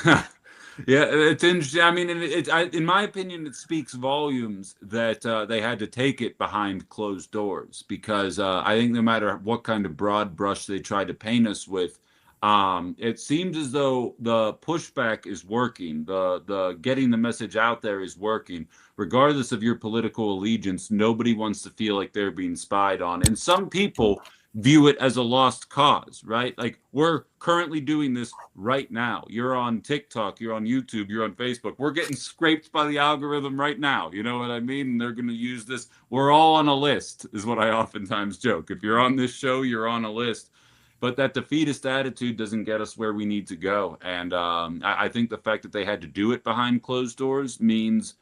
Yeah, it's interesting. I mean, in my opinion, it speaks volumes that they had to take it behind closed doors, because I think no matter what kind of broad brush they try to paint us with, it seems as though the pushback is working. The getting the message out there is working. Regardless of your political allegiance, nobody wants to feel like they're being spied on. And some people view it as a lost cause, right? Like, we're currently doing this right now. You're on TikTok, you're on YouTube, you're on Facebook. We're getting scraped by the algorithm right now. You know what I mean? And they're going to use this. We're all on a list, is what I oftentimes joke. If you're on this show, you're on a list. But that defeatist attitude doesn't get us where we need to go. And I think the fact that they had to do it behind closed doors means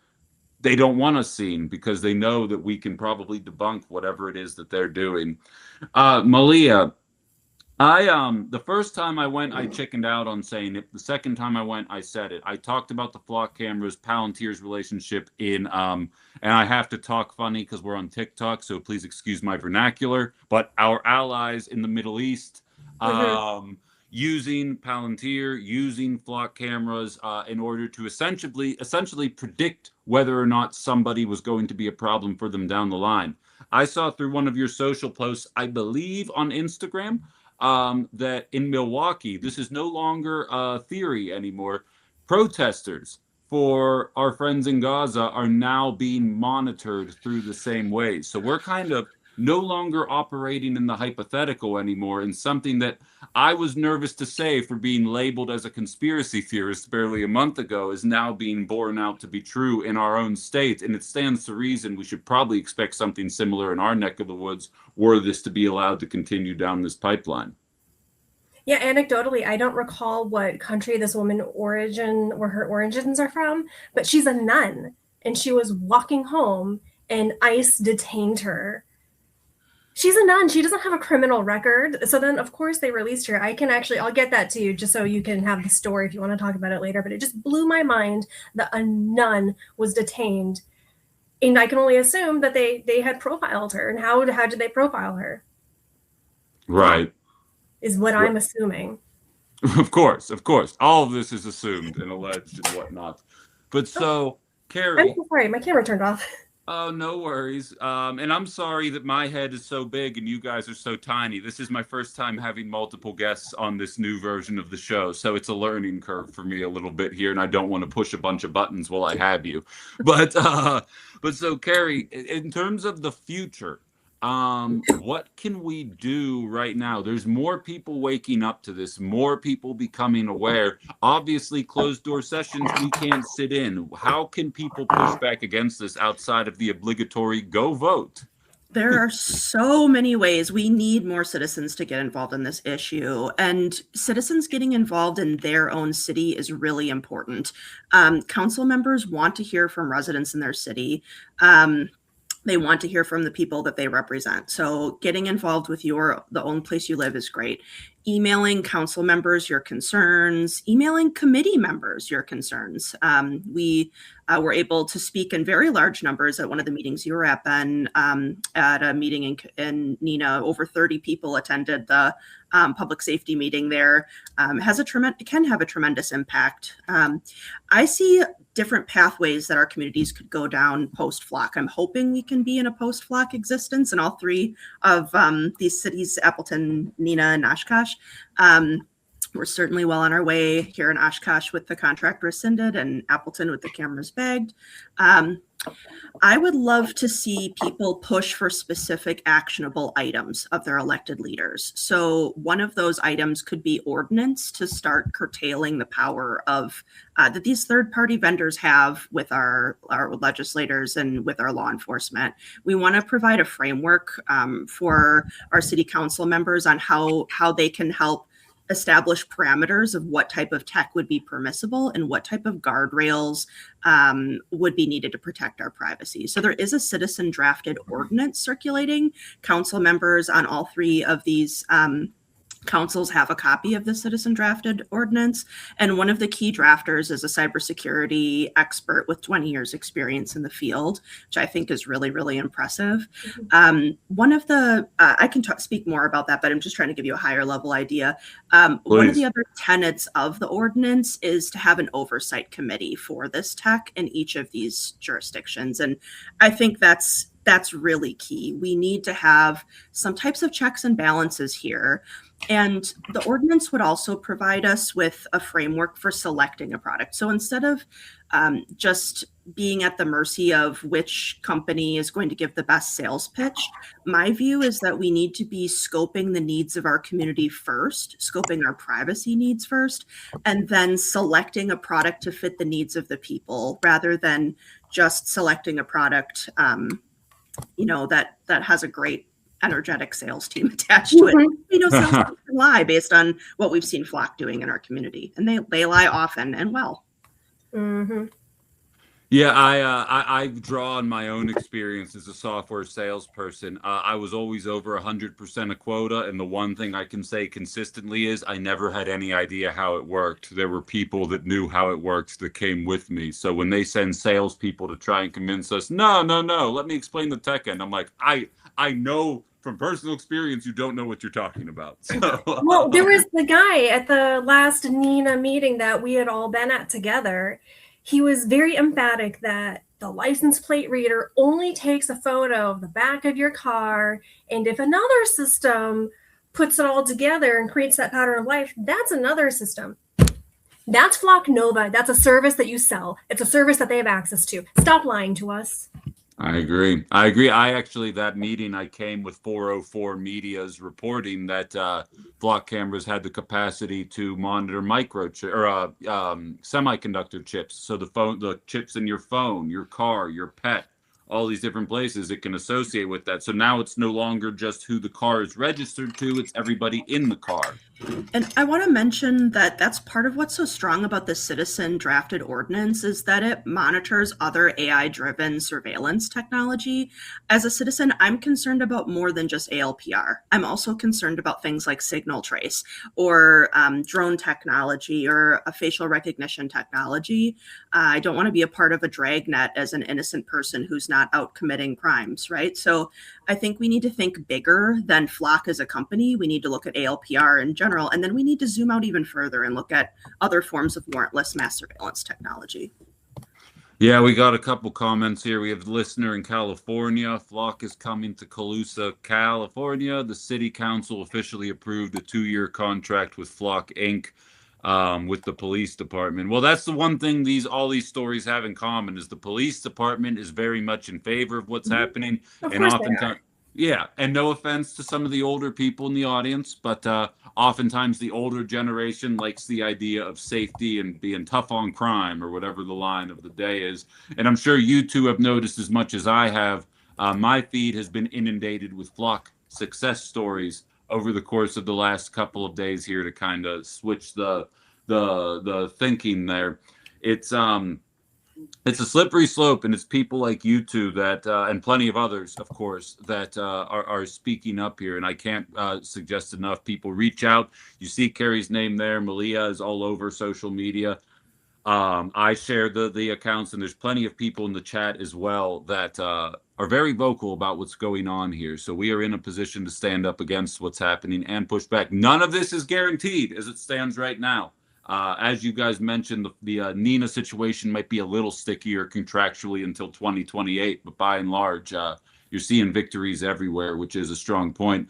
they don't want us seen, because they know that we can probably debunk whatever it is that they're doing. Malia, the first time I went, I chickened out on saying it. The second time I went, I said it. I talked about the Flock cameras, Palantir's relationship and I have to talk funny because we're on TikTok, so please excuse my vernacular, but our allies in the Middle East, using Palantir, using Flock cameras in order to essentially predict whether or not somebody was going to be a problem for them down the line. I saw through one of your social posts, I believe on Instagram, that in Milwaukee, this is no longer a theory anymore. Protesters for our friends in Gaza are now being monitored through the same way. So we're kind of no longer operating in the hypothetical anymore, and something that I was nervous to say for being labeled as a conspiracy theorist barely a month ago is now being borne out to be true in our own state. And it stands to reason we should probably expect something similar in our neck of the woods were this to be allowed to continue down this pipeline. Yeah, anecdotally, I don't recall what country this woman her origins are from, but she's a nun and she was walking home and ICE detained her. She's a nun. She doesn't have a criminal record. So then, of course, they released her. I'll get that to you just so you can have the story if you want to talk about it later. But it just blew my mind that a nun was detained. And I can only assume that they had profiled her. And how did they profile her? Right. Is what I'm assuming. Of course. All of this is assumed and alleged and whatnot. But so, Carrie. I'm so sorry. My camera turned off. Oh, no worries. And I'm sorry that my head is so big and you guys are so tiny. This is my first time having multiple guests on this new version of the show. So it's a learning curve for me a little bit here. And I don't want to push a bunch of buttons while I have you. But so, Carrie, in terms of the future, what can we do right now? There's more people waking up to this, more people becoming aware. Obviously, closed door sessions we can't sit in. How can people push back against this outside of the obligatory go vote? There are so many ways. We need more citizens to get involved in this issue, and citizens getting involved in their own city is really important. Council members want to hear from residents in their city. They want to hear from the people that they represent. So getting involved with the own place you live is great. Emailing council members your concerns, emailing committee members your concerns. We were able to speak in very large numbers at one of the meetings you were at, Ben, at a meeting in Neenah. Over 30 people attended the public safety meeting there. It can have a tremendous impact. I see different pathways that our communities could go down post-flock. I'm hoping we can be in a post-flock existence in all three of these cities, Appleton, Neenah, and Oshkosh. We're certainly well on our way here in Oshkosh with the contract rescinded and Appleton with the cameras bagged. I would love to see people push for specific actionable items of their elected leaders. So one of those items could be ordinance to start curtailing the power of that these third-party vendors have with our legislators and with our law enforcement. We want to provide a framework for our city council members on how they can help establish parameters of what type of tech would be permissible and what type of guardrails would be needed to protect our privacy. So there is a citizen drafted ordinance circulating. Council members on all three of these councils have a copy of the citizen drafted ordinance. And one of the key drafters is a cybersecurity expert with 20 years experience in the field, which I think is really, really impressive. One of the, I can speak more about that, but I'm just trying to give you a higher level idea. One of the other tenets of the ordinance is to have an oversight committee for this tech in each of these jurisdictions. And I think that's really key. We need to have some types of checks and balances here. And the ordinance would also provide us with a framework for selecting a product. So instead of just being at the mercy of which company is going to give the best sales pitch, my view is that we need to be scoping the needs of our community first, scoping our privacy needs first, and then selecting a product to fit the needs of the people rather than just selecting a product that has a great energetic sales team attached to it. Sales can lie based on what we've seen Flock doing in our community, and they lie often and well. Yeah, I draw on my own experience as a software salesperson. I was always over 100% a quota, and the one thing I can say consistently is I never had any idea how it worked. There were people that knew how it worked that came with me. So when they send salespeople to try and convince us, no, let me explain the tech end, I'm like, I know from personal experience you don't know what you're talking about. So, well, there was the guy at the last Neenah meeting that we had all been at together. He was very emphatic that the license plate reader only takes a photo of the back of your car. And if another system puts it all together and creates that pattern of life, that's another system. That's Flock Nova. That's a service that you sell. It's a service that they have access to. Stop lying to us. I agree. I agree. I actually, that meeting, I came with 404 Media's reporting that flock cameras had the capacity to monitor semiconductor chips. So the chips in your phone, your car, your pet, all these different places it can associate with that. So now it's no longer just who the car is registered to, it's everybody in the car. And I want to mention that that's part of what's so strong about the citizen drafted ordinance is that it monitors other AI driven surveillance technology. As a citizen, I'm concerned about more than just ALPR. I'm also concerned about things like signal trace or drone technology or a facial recognition technology. I don't want to be a part of a dragnet as an innocent person who's not out committing crimes, right? So I think we need to think bigger than Flock as a company. We need to look at ALPR in general, and then we need to zoom out even further and look at other forms of warrantless mass surveillance technology. Yeah, we got a couple comments here. We have a listener in California. Flock is coming to Colusa, California. The city council officially approved a 2-year contract with Flock Inc. With the police department. Well, that's the one thing all these stories have in common is the police department is very much in favor of what's happening. Of And course they are. oftentimes, yeah, and no offense to some of the older people in the audience, but oftentimes the older generation likes the idea of safety and being tough on crime or whatever the line of the day is. And I'm sure you two have noticed as much as I have. My feed has been inundated with Flock success stories over the course of the last couple of days here to kind of switch the thinking there. It's a slippery slope, and it's people like you two that and plenty of others, of course, that are speaking up here. And I can't suggest enough. People reach out. You see Carrie's name there. Malia is all over social media. I share the accounts, and there's plenty of people in the chat as well that are very vocal about what's going on here. So we are in a position to stand up against what's happening and push back. None of this is guaranteed as it stands right now. As you guys mentioned, the Nina situation might be a little stickier contractually until 2028, but by and large, you're seeing victories everywhere, which is a strong point.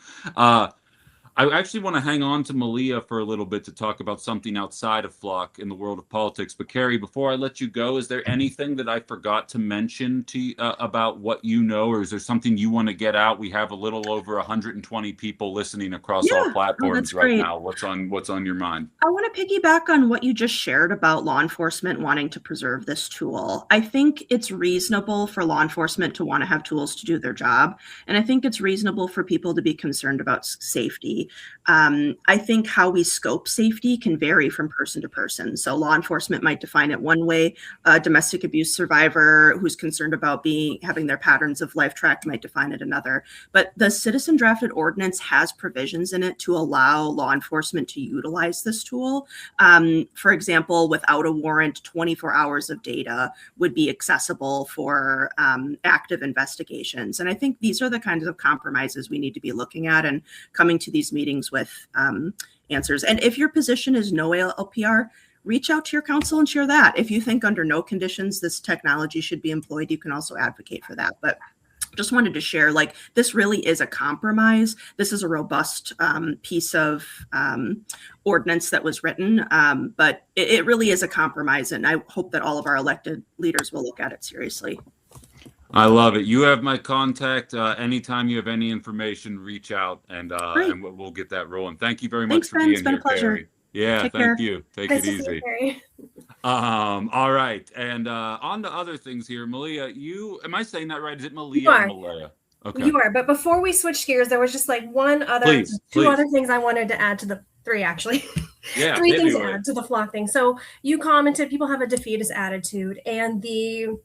I actually want to hang on to Malia for a little bit to talk about something outside of Flock in the world of politics. But Carrie, before I let you go, is there anything that I forgot to mention to about what you know, or is there something you want to get out? We have a little over 120 people listening across all platforms right now. What's on your mind? I want to piggyback on what you just shared about law enforcement wanting to preserve this tool. I think it's reasonable for law enforcement to want to have tools to do their job. And I think it's reasonable for people to be concerned about safety. I think how we scope safety can vary from person to person. So law enforcement might define it one way. A domestic abuse survivor who's concerned about having their patterns of life tracked might define it another. But the citizen drafted ordinance has provisions in it to allow law enforcement to utilize this tool. For example, without a warrant, 24 hours of data would be accessible for active investigations. And I think these are the kinds of compromises we need to be looking at and coming to these meetings with answers. And if your position is no LPR, reach out to your counsel and share that. If you think under no conditions this technology should be employed, you can also advocate for that. But just wanted to share, like, this really is a compromise. This is a robust piece of ordinance that was written, but it really is a compromise. And I hope that all of our elected leaders will look at it seriously. I love it. You have my contact. Anytime you have any information, reach out and we'll get that rolling. Thank you very much for being here, Carrie. Yeah, thank you. Take it easy. All right. And on to other things here. Malia, am I saying that right? Is it Malia or Malaya? Okay. You are. But before we switch gears, there was just like two other things I wanted to add to the three, actually. Yeah, three things to add to the Flock thing. So you commented people have a defeatist attitude, and the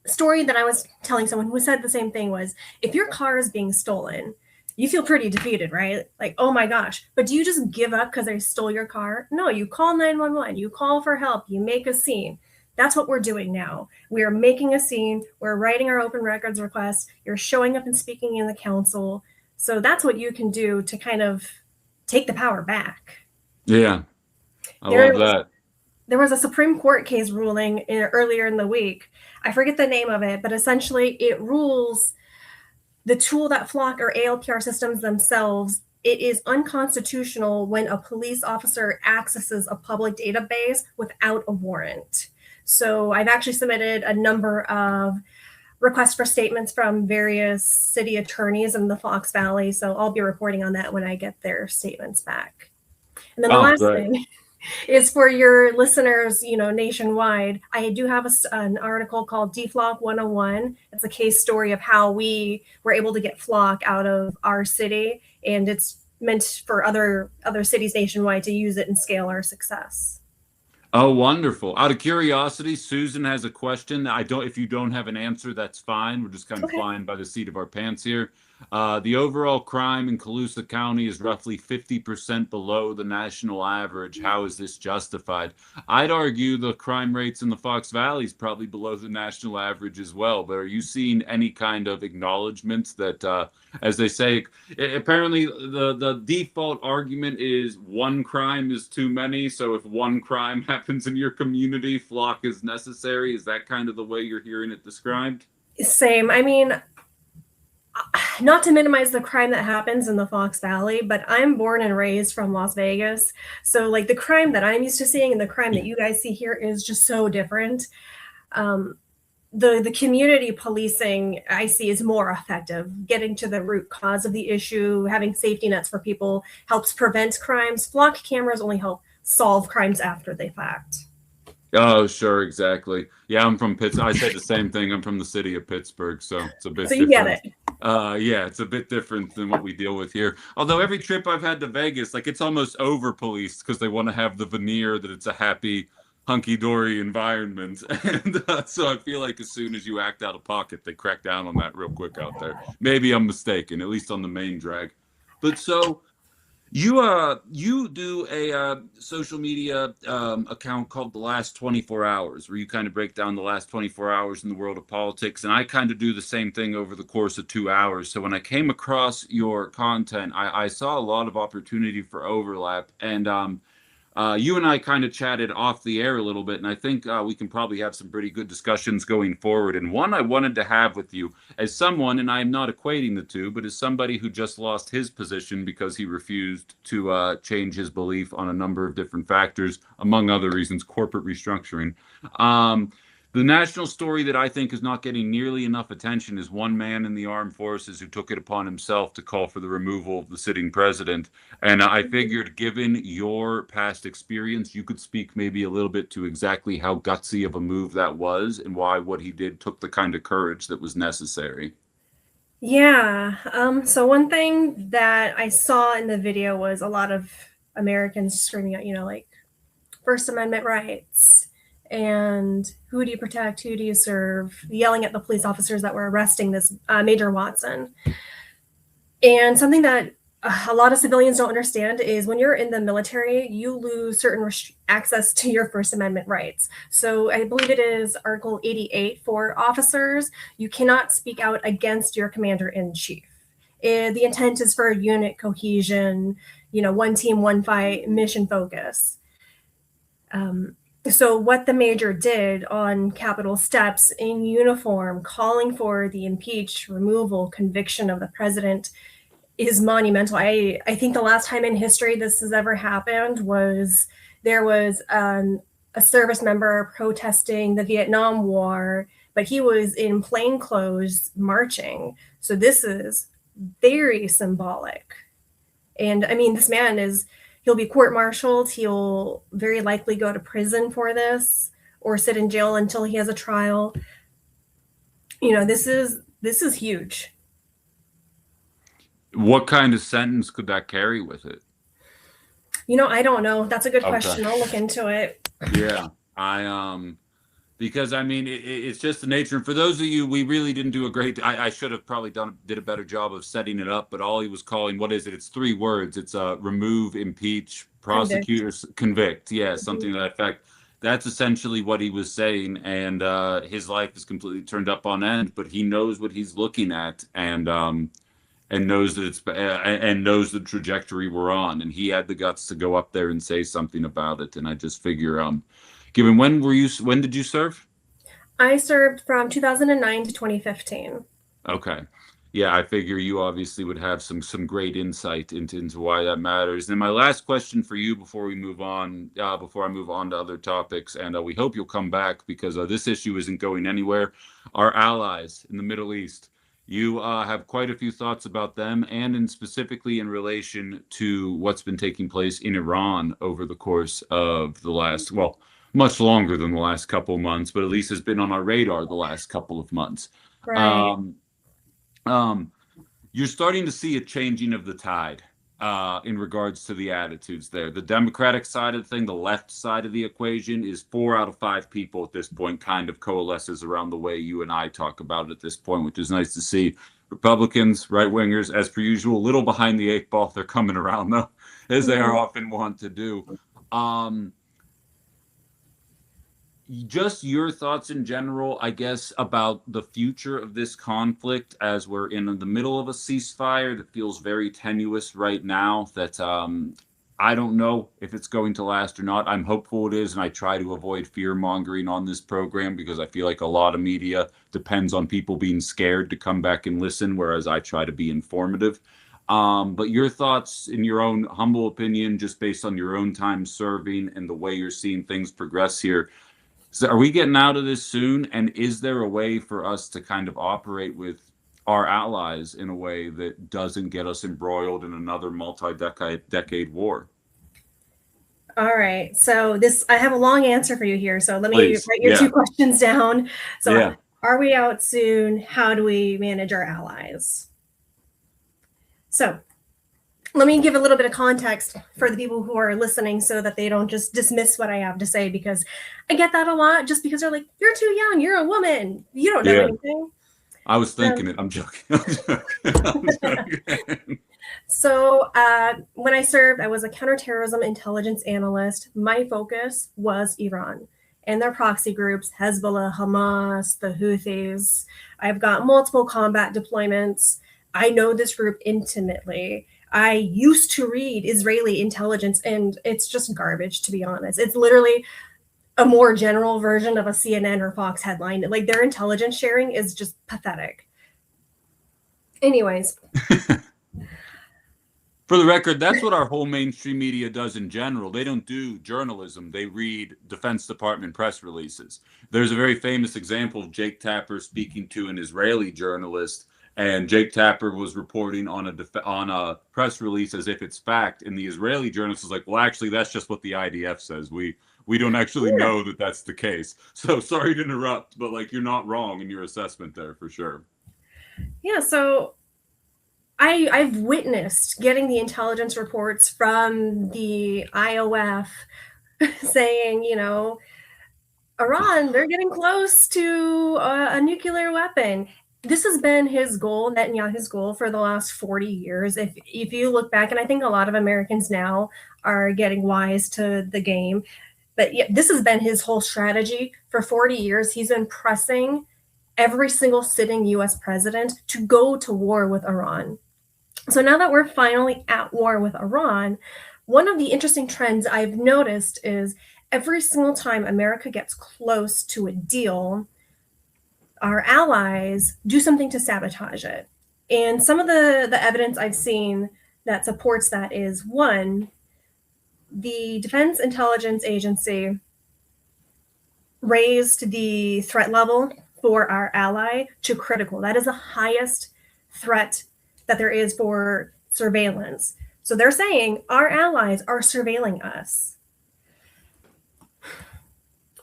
story that I was telling someone who said the same thing was, if your car is being stolen, you feel pretty defeated, right? Like, oh my gosh. But do you just give up because they stole your car? No, you call 911, you call for help, you make a scene. That's what we're doing now. We are making a scene. We're writing our open records requests. You're showing up and speaking in the council. So that's what you can do to kind of take the power back. Yeah, I love that. There was a Supreme Court case ruling earlier in the week. I forget the name of it, but essentially it rules the tool that Flock or ALPR systems themselves, it is unconstitutional when a police officer accesses a public database without a warrant. So I've actually submitted a number of requests for statements from various city attorneys in the Fox Valley. So I'll be reporting on that when I get their statements back. And then the last thing is for your listeners, nationwide. I do have an article called DFlock 101. It's a case story of how we were able to get flock out of our city, and it's meant for other cities nationwide to use it and scale our success. Oh, wonderful. Out of curiosity, Susan has a question. If you don't have an answer, that's fine. We're just kind of flying by the seat of our pants here. The overall crime in Colusa County is roughly 50% below the national average. How is this justified? I'd argue the crime rates in the Fox Valley is probably below the national average as well. But are you seeing any kind of acknowledgments that, as they say, apparently the default argument is one crime is too many. So if one crime happens in your community, flock is necessary. Is that kind of the way you're hearing it described? Same. I mean, not to minimize the crime that happens in the Fox Valley, but I'm born and raised from Las Vegas. So like the crime that I'm used to seeing and the crime that you guys see here is just so different. The community policing I see is more effective. Getting to the root cause of the issue, having safety nets for people helps prevent crimes. Flock cameras only help solve crimes after the fact. Oh, sure, exactly. Yeah, I'm from Pittsburgh. I said the same thing. I'm from the city of Pittsburgh, so it's a bit so you different. Get it. Yeah, it's a bit different than what we deal with here. Although every trip I've had to Vegas, like it's almost over policed because they want to have the veneer that it's a happy, hunky-dory environment. And so I feel like as soon as you act out of pocket, they crack down on that real quick out there. Maybe I'm mistaken, at least on the main drag. But so you do a social media account called The Last 24 Hours, where you kind of break down the last 24 hours in the world of politics. And I kind of do the same thing over the course of 2 hours. So when I came across your content, I saw a lot of opportunity for overlap. And you and I kind of chatted off the air a little bit, and I think we can probably have some pretty good discussions going forward. And one I wanted to have with you as someone, and I am not equating the two, but as somebody who just lost his position because he refused to change his belief on a number of different factors, among other reasons, corporate restructuring. The national story that I think is not getting nearly enough attention is one man in the armed forces who took it upon himself to call for the removal of the sitting president. And I figured, given your past experience, you could speak maybe a little bit to exactly how gutsy of a move that was and why what he did took the kind of courage that was necessary. Yeah. So one thing that I saw in the video was a lot of Americans screaming out, like First Amendment rights. And who do you protect? Who do you serve? Yelling at the police officers that were arresting this Major Watson. And something that a lot of civilians don't understand is when you're in the military, you lose certain access to your First Amendment rights. So I believe it is Article 88 for officers. You cannot speak out against your commander-in-chief. The intent is for unit cohesion, one team, one fight, mission focus. So what the major did on Capitol steps in uniform, calling for the impeach, removal, conviction of the president is monumental. I think the last time in history this has ever happened was there was a service member protesting the Vietnam War, but he was in plain clothes marching. So this is very symbolic. And I mean, this man he'll be court-martialed. He'll very likely go to prison for this or sit in jail until he has a trial. This is huge. What kind of sentence could that carry with it? I don't know. That's a good question. I'll look into it. Yeah, because I mean, it's just the nature. And for those of you, we really didn't do a great. I should have probably did a better job of setting it up. But all he was calling, what is it? It's 3 words. It's remove, impeach, prosecute, convict. Yeah, something to that effect. That's essentially what he was saying, and his life is completely turned up on end. But he knows what he's looking at, and knows that and knows the trajectory we're on. And he had the guts to go up there and say something about it. And I just figure, given when did you serve? I served from 2009 to 2015. Okay. Yeah, I figure you obviously would have some great insight into why that matters. And my last question for you before we move on, before I move on to other topics, and we hope you'll come back because this issue isn't going anywhere. Our allies in the Middle East, you have quite a few thoughts about them, and specifically in relation to what's been taking place in Iran over the course of the last, well, much longer than the last couple of months, but at least has been on our radar the last couple of months. Right. Um, um, you're starting to see a changing of the tide in regards to the attitudes there. The Democratic side of the thing, the left side of the equation, is 4 out of 5 people at this point kind of coalesces around the way you and I talk about it at this point, which is nice to see. Republicans, right wingers, as per usual, a little behind the 8 ball. They're coming around though, as they are often want to do. Just your thoughts in general, I guess, about the future of this conflict as we're in the middle of a ceasefire that feels very tenuous right now. That I don't know if it's going to last or not. I'm hopeful it is, and I try to avoid fear mongering on this program because I feel like a lot of media depends on people being scared to come back and listen, whereas I try to be informative. But your thoughts, in your own humble opinion, just based on your own time serving and the way you're seeing things progress here. So are we getting out of this soon? And is there a way for us to kind of operate with our allies in a way that doesn't get us embroiled in another multi-decade war? All right. So I have a long answer for you here. So let me Please. write your 2 questions down. So Yeah. Are we out soon? How do we manage our allies? So let me give a little bit of context for the people who are listening so that they don't just dismiss what I have to say, because I get that a lot just because they're like, you're too young, you're a woman, you don't know anything. I was thinking it. I'm joking. I'm joking. So when I served, I was a counterterrorism intelligence analyst. My focus was Iran and their proxy groups, Hezbollah, Hamas, the Houthis. I've got multiple combat deployments. I know this group intimately. I used to read Israeli intelligence, and it's just garbage, to be honest. It's literally a more general version of a CNN or Fox headline. Like, their intelligence sharing is just pathetic. Anyways. For the record, that's what our whole mainstream media does in general. They don't do journalism. They read Defense Department press releases. There's a very famous example of Jake Tapper speaking to an Israeli journalist, and Jake Tapper was reporting on a press release as if it's fact, and the Israeli journalist was like, well, actually, that's just what the IDF says. We don't actually know that that's the case. So sorry to interrupt, but like, you're not wrong in your assessment there for sure. Yeah, so I've witnessed getting the intelligence reports from the IOF saying, Iran, they're getting close to a nuclear weapon. This has been his goal, Netanyahu's goal, for the last 40 years. If you look back, and I think a lot of Americans now are getting wise to the game, but yeah, this has been his whole strategy for 40 years. He's been pressing every single sitting U.S. president to go to war with Iran. So now that we're finally at war with Iran, one of the interesting trends I've noticed is every single time America gets close to a deal, our allies do something to sabotage it. And some of the evidence I've seen that supports that is, one, the Defense Intelligence Agency raised the threat level for our ally to critical. That is the highest threat that there is for surveillance. So they're saying our allies are surveilling us.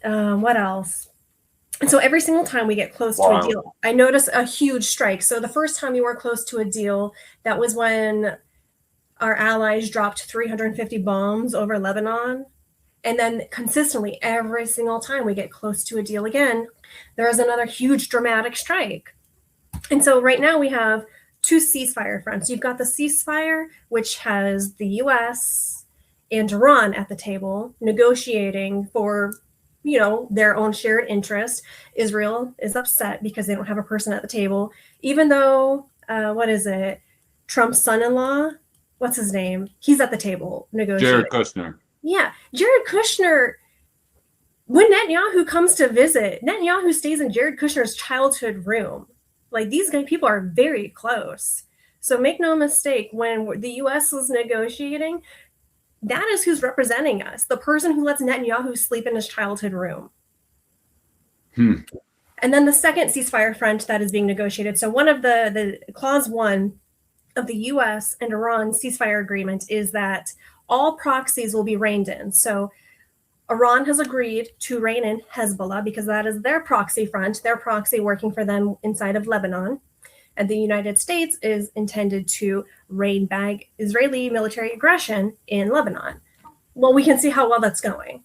What else? And so every single time we get close to a deal, I notice a huge strike. So the first time we were close to a deal, that was when our allies dropped 350 bombs over Lebanon. And then consistently, every single time we get close to a deal again, there is another huge dramatic strike. And so right now we have 2 ceasefire fronts. You've got the ceasefire, which has the US and Iran at the table negotiating for, their own shared interest. Israel is upset because they don't have a person at the table, even though, Trump's son-in-law, what's his name? He's at the table negotiating. Jared Kushner. Yeah, Jared Kushner, when Netanyahu comes to visit, Netanyahu stays in Jared Kushner's childhood room. Like these people are very close. So make no mistake, when the US was negotiating, that is who's representing us, the person who lets Netanyahu sleep in his childhood room. And then the second ceasefire front that is being negotiated. So one of the clause 1 of the US and Iran ceasefire agreement is that all proxies will be reined in. So Iran has agreed to rein in Hezbollah because that is their proxy front, their proxy working for them inside of Lebanon. And the United States is intended to rein back Israeli military aggression in Lebanon. Well, we can see how well that's going.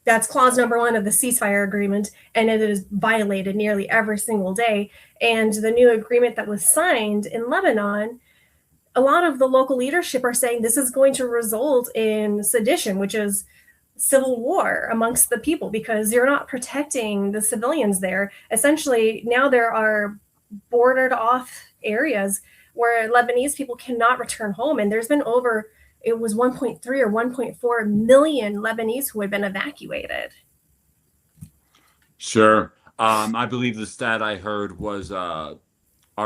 That's clause number 1 of the ceasefire agreement, and it is violated nearly every single day. And the new agreement that was signed in Lebanon, a lot of the local leadership are saying this is going to result in sedition, which is civil war amongst the people, because you're not protecting the civilians there. Essentially, now there are bordered off areas where Lebanese people cannot return home. And there's been it was 1.3 or 1.4 million Lebanese who had been evacuated. Sure. I believe the stat I heard was our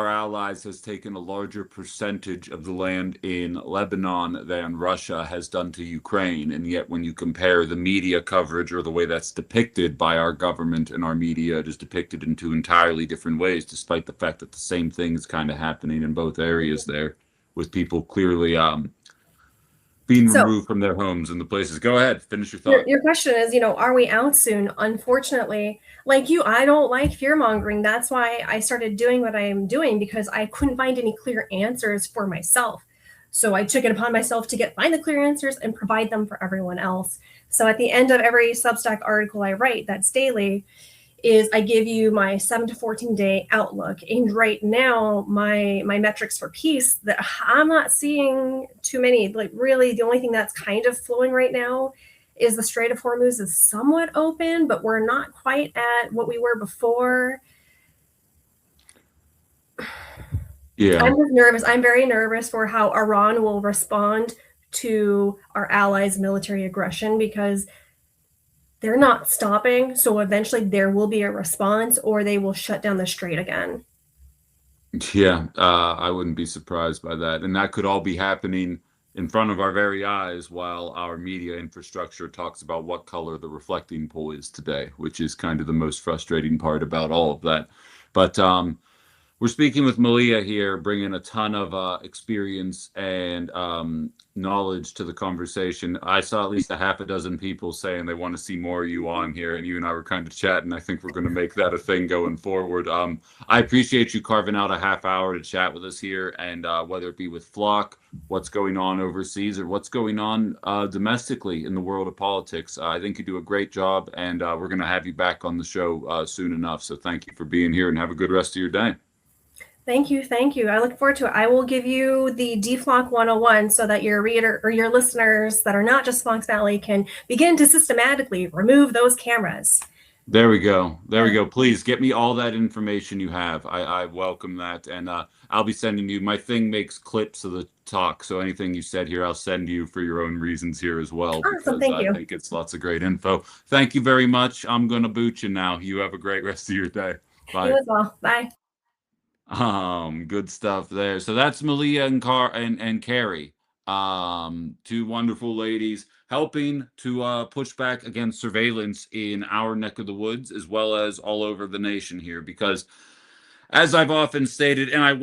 allies has taken a larger percentage of the land in Lebanon than Russia has done to Ukraine. And yet when you compare the media coverage or the way that's depicted by our government and our media, it is depicted in 2 entirely different ways, despite the fact that the same thing is kind of happening in both areas there, with people clearly being removed from their homes and the places. Go ahead, finish your thought. Your question is, are we out soon? Unfortunately, like you, I don't like fear mongering. That's why I started doing what I am doing, because I couldn't find any clear answers for myself. So I took it upon myself to find the clear answers and provide them for everyone else. So at the end of every Substack article I write that's daily, is I give you my 7 to 14 day outlook. And right now, my metrics for peace, that I'm not seeing too many. Like really, the only thing that's kind of flowing right now is the Strait of Hormuz is somewhat open, but we're not quite at what we were before. Yeah. I'm just nervous. I'm very nervous for how Iran will respond to our allies' military aggression, because they're not stopping. So eventually there will be a response, or they will shut down the strait again. Yeah, I wouldn't be surprised by that. And that could all be happening in front of our very eyes while our media infrastructure talks about what color the reflecting pool is today, which is kind of the most frustrating part about all of that. But we're speaking with Malia here, bringing a ton of experience and knowledge to the conversation. I saw at least a half a dozen people saying they want to see more of you on here, and you and I were kind of chatting. I think we're going to make that a thing going forward. I appreciate you carving out a half hour to chat with us here, and whether it be with Flock, what's going on overseas, or what's going on domestically in the world of politics. I think you do a great job, and we're going to have you back on the show soon enough. So thank you for being here, and have a good rest of your day. Thank you. Thank you. I look forward to it. I will give you the DFLOC 101 so that your reader or your listeners that are not just Fox Valley can begin to systematically remove those cameras. There we go. There we go. Please get me all that information you have. I welcome that. And I'll be sending you, my thing makes clips of the talk. So anything you said here, I'll send you for your own reasons here as well. Awesome. Thank you. I think it's lots of great info. Thank you very much. I'm going to boot you now. You have a great rest of your day. Bye. You as well. Bye. Good stuff there. So that's Malia and Carrie, 2 wonderful ladies helping to push back against surveillance in our neck of the woods, as well as all over the nation here. Because as I've often stated, and I'm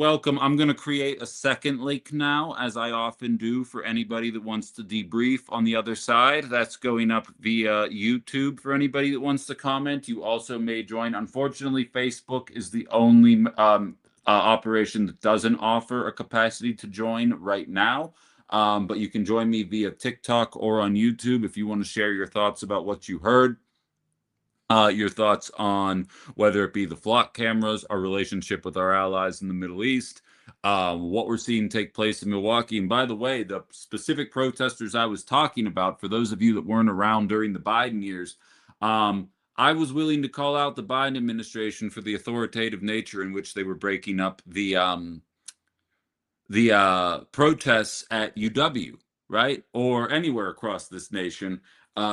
going to create a second link now, as I often do for anybody that wants to debrief on the other side. That's going up via YouTube for anybody that wants to comment. You also may join. Unfortunately, Facebook is the only operation that doesn't offer a capacity to join right now. But you can join me via TikTok or on YouTube if you want to share your thoughts about what you heard. Your thoughts on whether it be the flock cameras, our relationship with our allies in the Middle East, what we're seeing take place in Milwaukee. And by the way, the specific protesters I was talking about, for those of you that weren't around during the Biden years, I was willing to call out the Biden administration for the authoritative nature in which they were breaking up the protests at UW, right? Or anywhere across this nation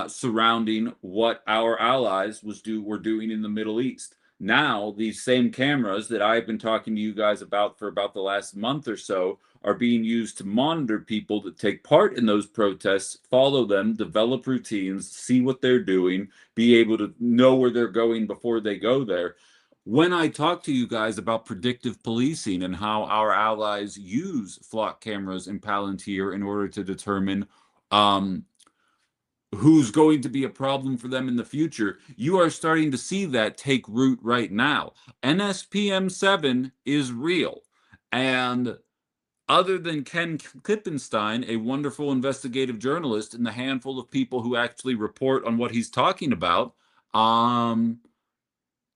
surrounding what our allies were doing in the Middle East. Now, these same cameras that I've been talking to you guys about for about the last month or so are being used to monitor people that take part in those protests, follow them, develop routines, see what they're doing, be able to know where they're going before they go there. When I talk to you guys about predictive policing and how our allies use flock cameras in Palantir in order to determine who's going to be a problem for them in the future, you are starting to see that take root right now. NSPM7 is real. And other than Ken Klippenstein, a wonderful investigative journalist, and the handful of people who actually report on what he's talking about,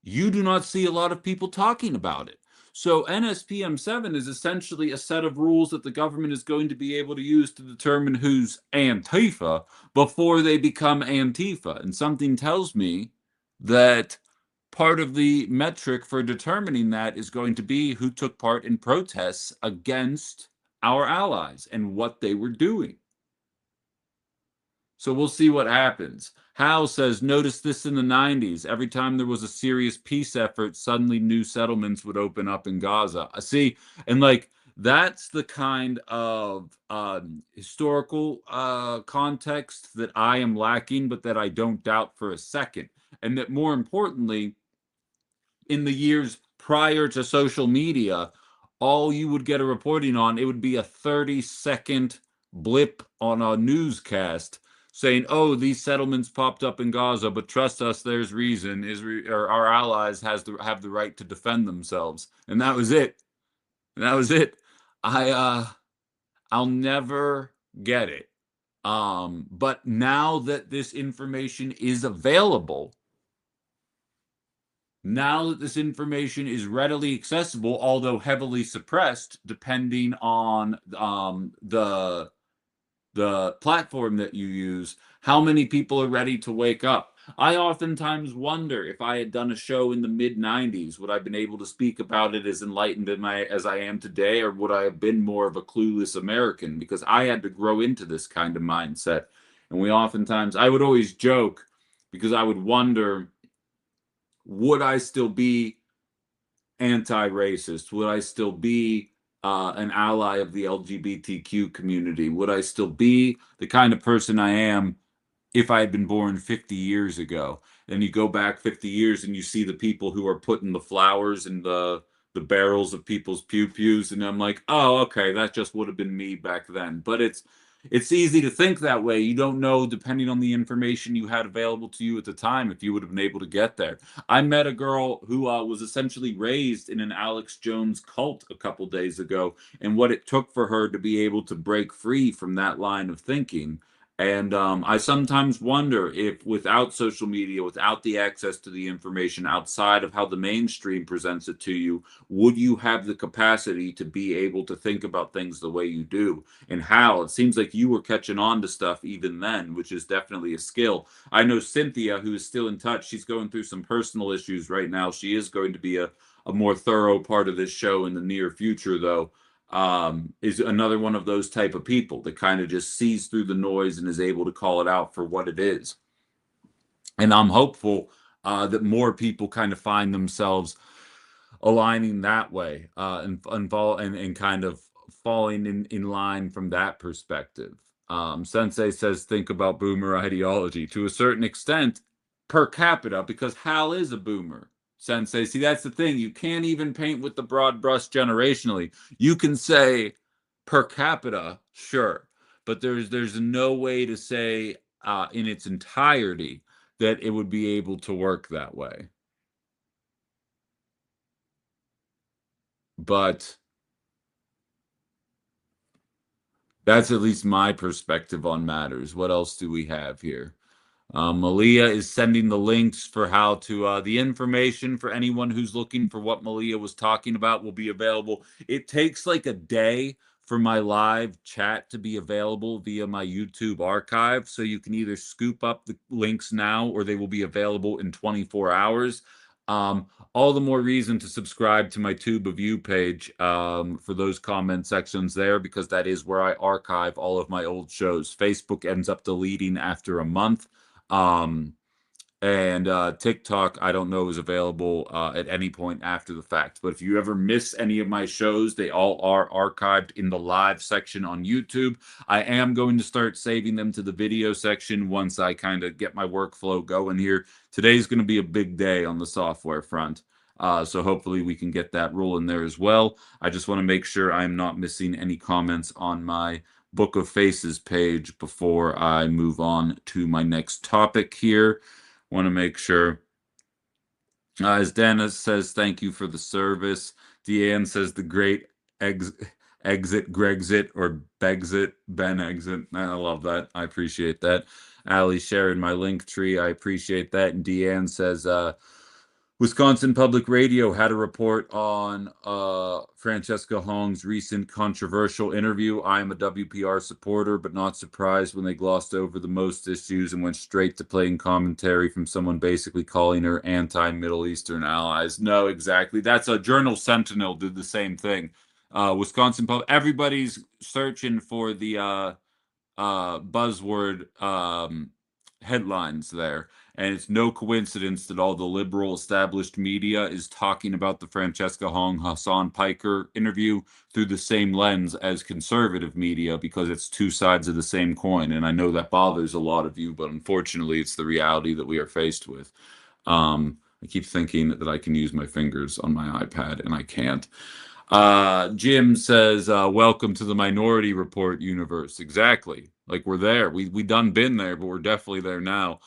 you do not see a lot of people talking about it. So NSPM7 is essentially a set of rules that the government is going to be able to use to determine who's Antifa before they become Antifa. And something tells me that part of the metric for determining that is going to be who took part in protests against our allies and what they were doing. So we'll see what happens. Hal says, notice this in the 90s. Every time there was a serious peace effort, suddenly new settlements would open up in Gaza. I see. And like, that's the kind of historical context that I am lacking, but that I don't doubt for a second. And that more importantly, in the years prior to social media, all you would get a reporting on, it would be a 30-second blip on a newscast saying, oh, these settlements popped up in Gaza, but trust us, there's reason. Israel, or our allies have the right to defend themselves. And that was it. And that was it. I'll never get it. But now that this information is available, now that this information is readily accessible, although heavily suppressed, depending on the platform that you use, how many people are ready to wake up? I oftentimes wonder if I had done a show in the mid-90s, would I have been able to speak about it as enlightened as I am today, or would I have been more of a clueless American? Because I had to grow into this kind of mindset. And I would always joke, because I would wonder, would I still be anti-racist? Would I still be an ally of the LGBTQ community? Would I still be the kind of person I am if I had been born 50 years ago? And you go back 50 years and you see the people who are putting the flowers in the barrels of people's pews, and I'm like, oh, okay, that just would have been me back then. But it's easy to think that way. You don't know, depending on the information you had available to you at the time, if you would have been able to get there. I met a girl who was essentially raised in an Alex Jones cult a couple days ago, and what it took for her to be able to break free from that line of thinking. And I sometimes wonder if without social media, without the access to the information outside of how the mainstream presents it to you, would you have the capacity to be able to think about things the way you do? And how it seems like you were catching on to stuff even then, which is definitely a skill. I know Cynthia, who is still in touch, she's going through some personal issues right now. She is going to be a more thorough part of this show in the near future, though. Is another one of those type of people that kind of just sees through the noise and is able to call it out for what it is. And I'm hopeful that more people kind of find themselves aligning that way and kind of falling in line from that perspective. Sensei says, think about boomer ideology to a certain extent per capita, because Hal is a boomer. Sensei, see, that's the thing. You can't even paint with the broad brush generationally. You can say per capita, sure, but there's no way to say in its entirety that it would be able to work that way. But that's at least my perspective on matters. What else do we have here? Malia is sending the links for how to, the information for anyone who's looking for what Malia was talking about will be available. It takes like a day for my live chat to be available via my YouTube archive. So you can either scoop up the links now or they will be available in 24 hours. All the more reason to subscribe to my Tube of You page for those comment sections there, because that is where I archive all of my old shows. Facebook ends up deleting after a month. And TikTok, I don't know, is available at any point after the fact. But if you ever miss any of my shows, they all are archived in the live section on YouTube. I am going to start saving them to the video section once I kind of get my workflow going here. Today's going to be a big day on the software front. So hopefully we can get that rolling there as well. I just want to make sure I'm not missing any comments on my Book of Faces page before I move on to my next topic here. Want to make sure. As Dana says, thank you for the service. Deanne says the great exit Grexit or Begsit, Ben exit. I love that. I appreciate that. Ali sharing my link tree. I appreciate that. And Deanne says, Wisconsin Public Radio had a report on Francesca Hong's recent controversial interview. I am a WPR supporter, but not surprised when they glossed over the most issues and went straight to playing commentary from someone basically calling her anti-Middle Eastern allies. No, exactly. That's a Journal Sentinel did the same thing. Wisconsin Public, everybody's searching for the buzzword headlines there. And it's no coincidence that all the liberal established media is talking about the Francesca Hong Hassan Piker interview through the same lens as conservative media, because it's two sides of the same coin. And I know that bothers a lot of you, but unfortunately, it's the reality that we are faced with. I keep thinking that I can use my fingers on my iPad, and I can't. Jim says, welcome to the Minority Report universe. Exactly. Like we're there. We done been there, but we're definitely there now.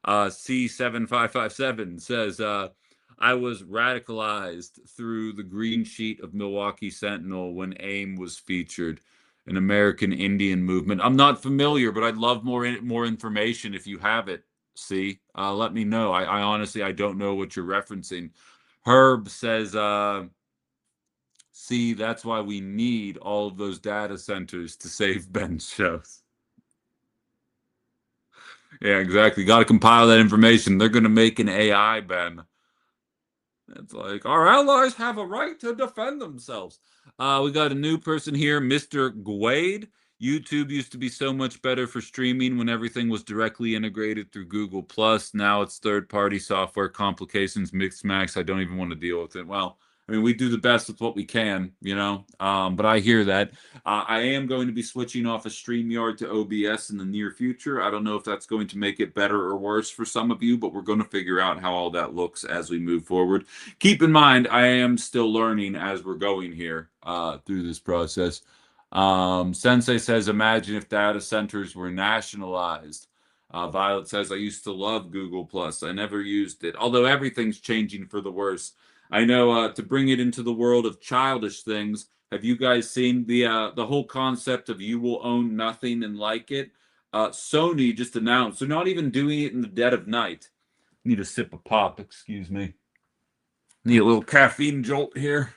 C7557 says, I was radicalized through the green sheet of Milwaukee Sentinel when AIM was featured, an American Indian movement. I'm not familiar, but I'd love more information if you have it. See, let me know. I honestly, I don't know what you're referencing. Herb says, see, that's why we need all of those data centers to save Ben's shows. Yeah, exactly. Got to compile that information. They're going to make an AI, Ben. It's like, our allies have a right to defend themselves. We got a new person here, Mr. Gwade. YouTube used to be so much better for streaming when everything was directly integrated through Google Plus. Now it's third-party software complications, mixed max. I don't even want to deal with it. Well, I mean, we do the best with what we can, you know, but I hear that. I am going to be switching off of StreamYard to OBS in the near future. I don't know if that's going to make it better or worse for some of you, but we're going to figure out how all that looks as we move forward. Keep in mind, I am still learning as we're going here through this process. Sensei says, imagine if data centers were nationalized. Violet says, I used to love Google Plus. I never used it, although everything's changing for the worse. I know, to bring it into the world of childish things, have you guys seen the whole concept of you will own nothing and like it? Sony just announced they're not even doing it in the dead of night. Need a sip of pop, excuse me. Need a little caffeine jolt here.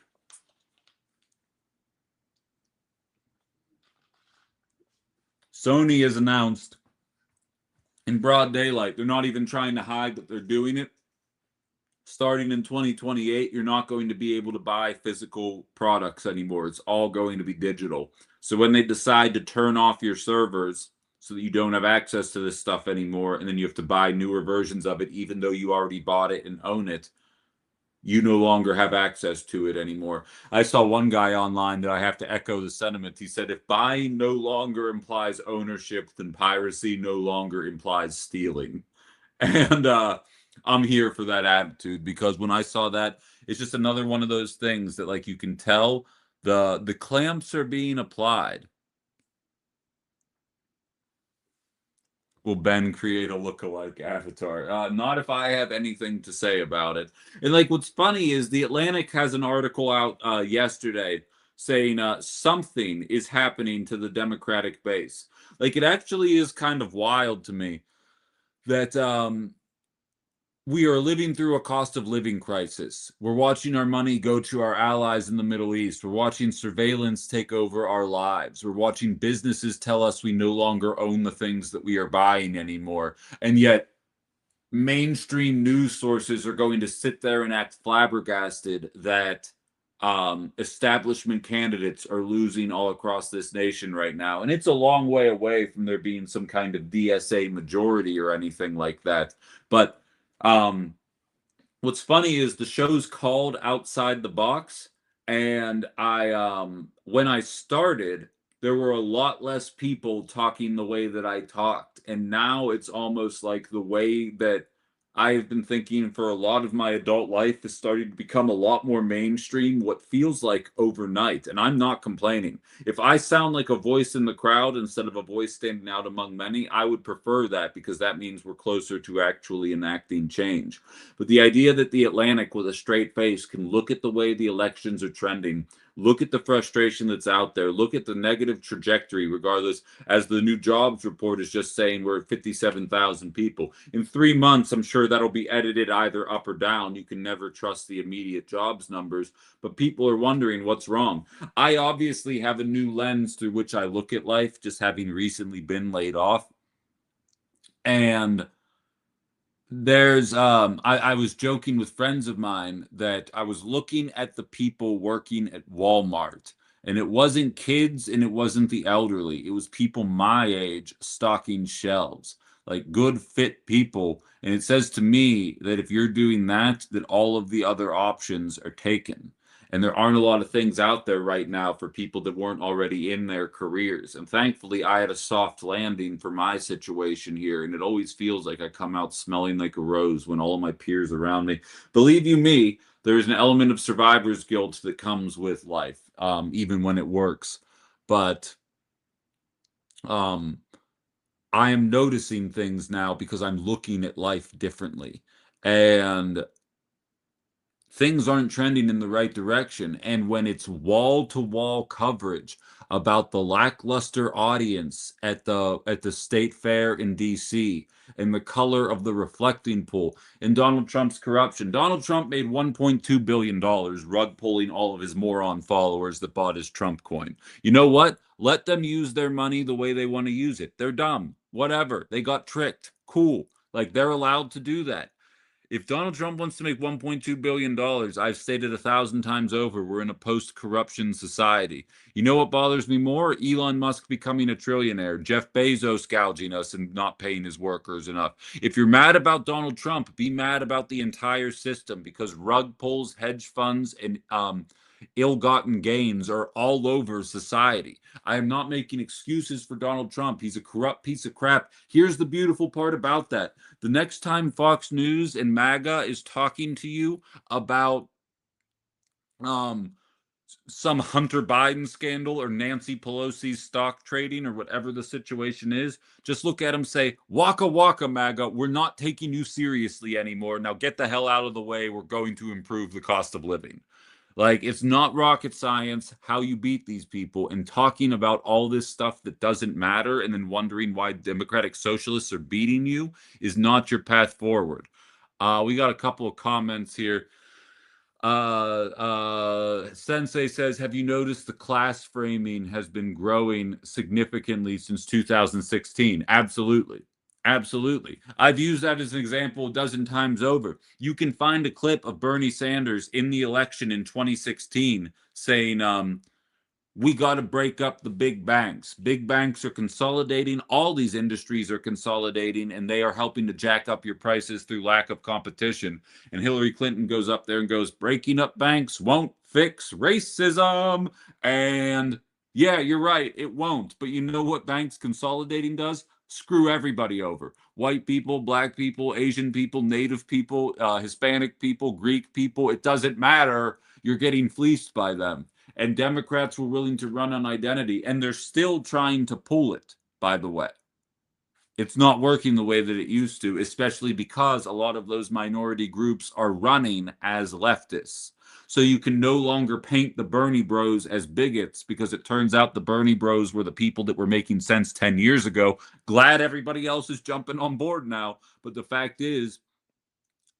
Sony has announced in broad daylight, they're not even trying to hide that they're doing it. Starting in 2028, you're not going to be able to buy physical products anymore. It's all going to be digital. So when they decide to turn off your servers so that you don't have access to this stuff anymore, and then you have to buy newer versions of it, even though you already bought it and own it, you no longer have access to it anymore. I saw one guy online that I have to echo the sentiment. He said, if buying no longer implies ownership, then piracy no longer implies stealing. And I'm here for that attitude, because when I saw that, it's just another one of those things that, like, you can tell the clamps are being applied. Will Ben create a lookalike avatar? Not if I have anything to say about it. And like, what's funny is The Atlantic has an article out yesterday saying something is happening to the Democratic base. Like, it actually is kind of wild to me that we are living through a cost of living crisis. We're watching our money go to our allies in the Middle East. We're watching surveillance take over our lives. We're watching businesses tell us we no longer own the things that we are buying anymore. And yet, mainstream news sources are going to sit there and act flabbergasted that establishment candidates are losing all across this nation right now. And it's a long way away from there being some kind of DSA majority or anything like that. But Um, what's funny is the show's called Outside the Box, and when I started, there were a lot less people talking the way that I talked, and now it's almost like the way that I've been thinking for a lot of my adult life is starting to become a lot more mainstream, what feels like overnight, and I'm not complaining. If I sound like a voice in the crowd instead of a voice standing out among many, I would prefer that because that means we're closer to actually enacting change. But the idea that the Atlantic with a straight face can look at the way the elections are trending, look at the frustration that's out there, look at the negative trajectory, regardless, as the new jobs report is just saying we're at 57,000 people. In 3 months, I'm sure that'll be edited either up or down. You can never trust the immediate jobs numbers, but people are wondering what's wrong. I obviously have a new lens through which I look at life, just having recently been laid off. And I was joking with friends of mine that I was looking at the people working at Walmart, and it wasn't kids and it wasn't the elderly. It was people my age stocking shelves, like good fit people. And it says to me that if you're doing that, that all of the other options are taken. And there aren't a lot of things out there right now for people that weren't already in their careers. And thankfully, I had a soft landing for my situation here. And it always feels like I come out smelling like a rose when all of my peers around me. Believe you me, there's an element of survivor's guilt that comes with life, even when it works. But um, I am noticing things now because I'm looking at life differently. And things aren't trending in the right direction. And when it's wall to wall coverage about the lackluster audience at the state fair in DC and the color of the reflecting pool and Donald Trump's corruption. Donald Trump made $1.2 billion rug pulling all of his moron followers that bought his Trump coin. You know what? Let them use their money the way they want to use it. They're dumb. Whatever. They got tricked. Cool. Like they're allowed to do that. If Donald Trump wants to make $1.2 billion, I've stated 1,000 times over, we're in a post-corruption society. You know what bothers me more? Elon Musk becoming a trillionaire, Jeff Bezos gouging us and not paying his workers enough. If you're mad about Donald Trump, be mad about the entire system because rug pulls, hedge funds, and ill-gotten gains are all over society. I am not making excuses for Donald Trump. He's a corrupt piece of crap. Here's the beautiful part about that. The next time Fox News and MAGA is talking to you about um, some Hunter Biden scandal or Nancy Pelosi's stock trading or whatever the situation is, just look at them, say, waka waka, MAGA, we're not taking you seriously anymore. Now get the hell out of the way. We're going to improve the cost of living. Like, it's not rocket science how you beat these people, and talking about all this stuff that doesn't matter and then wondering why Democratic Socialists are beating you is not your path forward. We got a couple of comments here. Sensei says, have you noticed the class framing has been growing significantly since 2016? Absolutely. Absolutely. I've used that as an example a dozen times over. You can find a clip of Bernie Sanders in the election in 2016 saying, we got to break up the big banks. Big banks are consolidating. All these industries are consolidating, and they are helping to jack up your prices through lack of competition. And Hillary Clinton goes up there and goes, breaking up banks won't fix racism. And yeah, you're right, it won't. But you know what banks consolidating does? Screw everybody over. White people, black people, Asian people, Native people, Hispanic people, Greek people. It doesn't matter. You're getting fleeced by them. And Democrats were willing to run on identity, and they're still trying to pull it, by the way. It's not working the way that it used to, especially because a lot of those minority groups are running as leftists. So you can no longer paint the Bernie bros as bigots because it turns out the Bernie bros were the people that were making sense 10 years ago. Glad everybody else is jumping on board now. But the fact is,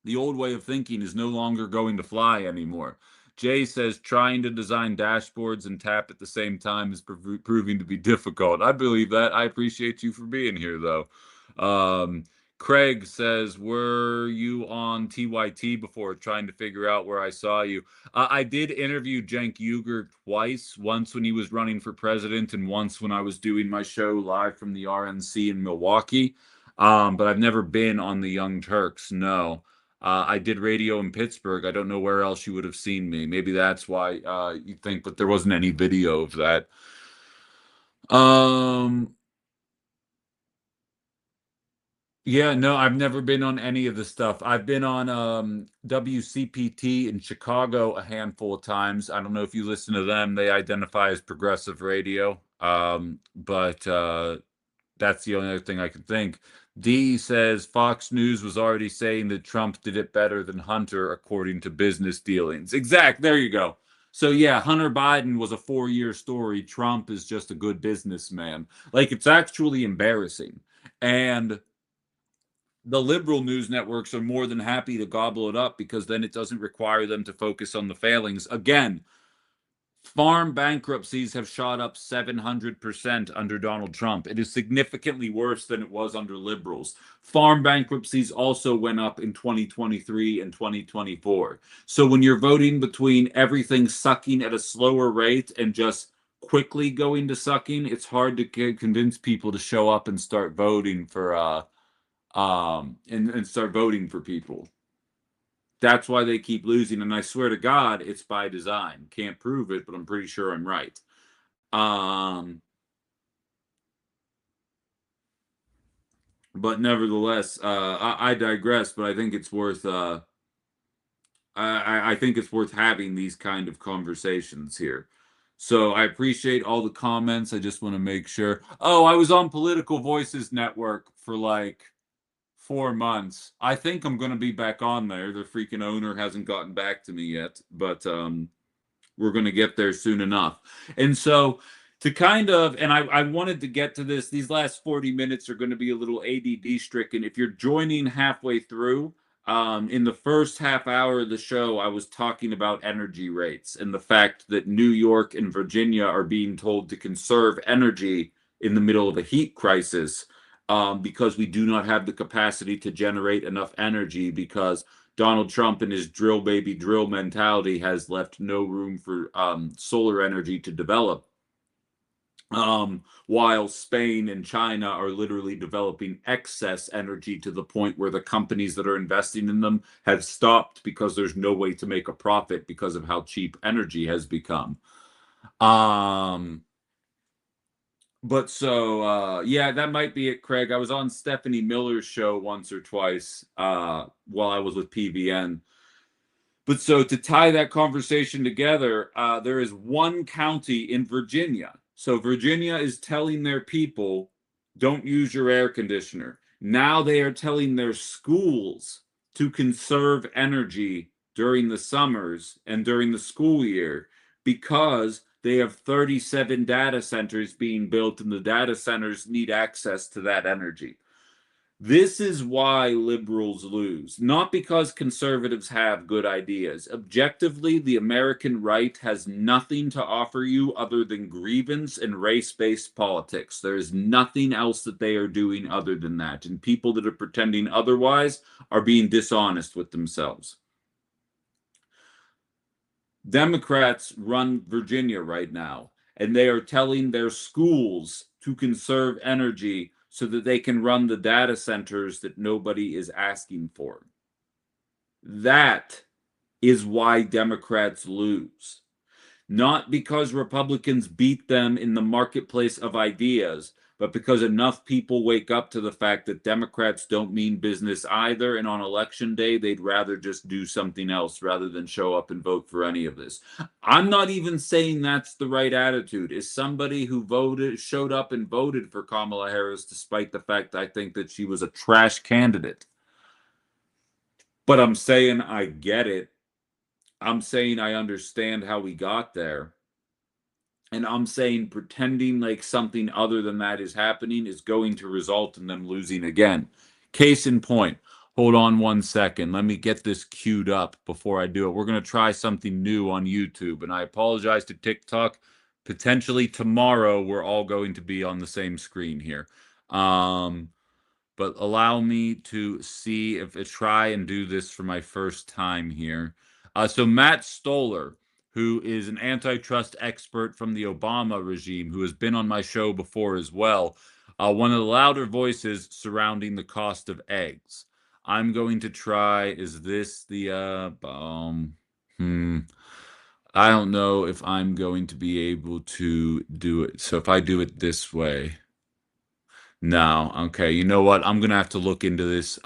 the old way of thinking is no longer going to fly anymore. Jay says trying to design dashboards and tap at the same time is proving to be difficult. I believe that. I appreciate you for being here, though. Craig says, were you on TYT before, trying to figure out where I saw you? I did interview Cenk Uygur twice, once when he was running for president and once when I was doing my show live from the RNC in Milwaukee. But I've never been on the Young Turks. No. I did radio in Pittsburgh. I don't know where else you would have seen me. Maybe that's why you think, but there wasn't any video of that. Yeah, no, I've never been on any of the stuff. I've been on WCPT in Chicago a handful of times. I don't know if you listen to them. They identify as progressive radio. But that's the only other thing I can think. D says Fox News was already saying that Trump did it better than Hunter, according to business dealings. Exact. There you go. So yeah, Hunter Biden was a 4-year story. Trump is just a good businessman. Like, it's actually embarrassing. And the liberal news networks are more than happy to gobble it up because then it doesn't require them to focus on the failings. Again, farm bankruptcies have shot up 700% under Donald Trump. It is significantly worse than it was under liberals. Farm bankruptcies also went up in 2023 and 2024. So when you're voting between everything sucking at a slower rate and just quickly going to sucking, it's hard to convince people to show up and start voting for and start voting for people. That's why they keep losing, and I swear to God, it's by design. Can't prove it, but I'm pretty sure I'm right. But nevertheless, I digress. But I think it's worth. I think it's worth having these kind of conversations here. So I appreciate all the comments. I just want to make sure. Oh, I was on Political Voices Network for like 4 months. I think I'm going to be back on there. The freaking owner hasn't gotten back to me yet, but we're going to get there soon enough. And so to kind of, and I wanted to get to this, these last 40 minutes are going to be a little ADD stricken. If you're joining halfway through, in the first half hour of the show, I was talking about energy rates and the fact that New York and Virginia are being told to conserve energy in the middle of a heat crisis, because we do not have the capacity to generate enough energy because Donald Trump and his drill baby drill mentality has left no room for solar energy to develop. While Spain and China are literally developing excess energy to the point where the companies that are investing in them have stopped because there's no way to make a profit because of how cheap energy has become. But so yeah, that might be it, Craig. I was on Stephanie Miller's show once or twice while I was with PVN. But so to tie that conversation together, there is one county in Virginia. So Virginia is telling their people, don't use your air conditioner. Now they are telling their schools to conserve energy during the summers and during the school year because they have 37 data centers being built and the data centers need access to that energy. This is why liberals lose, not because conservatives have good ideas. Objectively, the American right has nothing to offer you other than grievance and race-based politics. There is nothing else that they are doing other than that. And people that are pretending otherwise are being dishonest with themselves. Democrats run Virginia right now, and they are telling their schools to conserve energy so that they can run the data centers that nobody is asking for. That is why Democrats lose. Not because Republicans beat them in the marketplace of ideas, but because enough people wake up to the fact that Democrats don't mean business either, and on election day, they'd rather just do something else rather than show up and vote for any of this. I'm not even saying that's the right attitude. As somebody who showed up and voted for Kamala Harris, despite the fact I think that she was a trash candidate. But I'm saying I get it. I'm saying I understand how we got there. And I'm saying pretending like something other than that is happening is going to result in them losing again. Case in point. Hold on 1 second. Let me get this queued up before I do it. We're going to try something new on YouTube. And I apologize to TikTok. Potentially tomorrow, we're all going to be on the same screen here. But allow me to see if I try and do this for my first time here. So Matt Stoller, who is an antitrust expert from the Obama regime, who has been on my show before as well, one of the louder voices surrounding the cost of eggs. I'm going to try, is this the, I don't know if I'm going to be able to do it. So if I do it this way, no, okay. You know what? I'm gonna have to look into this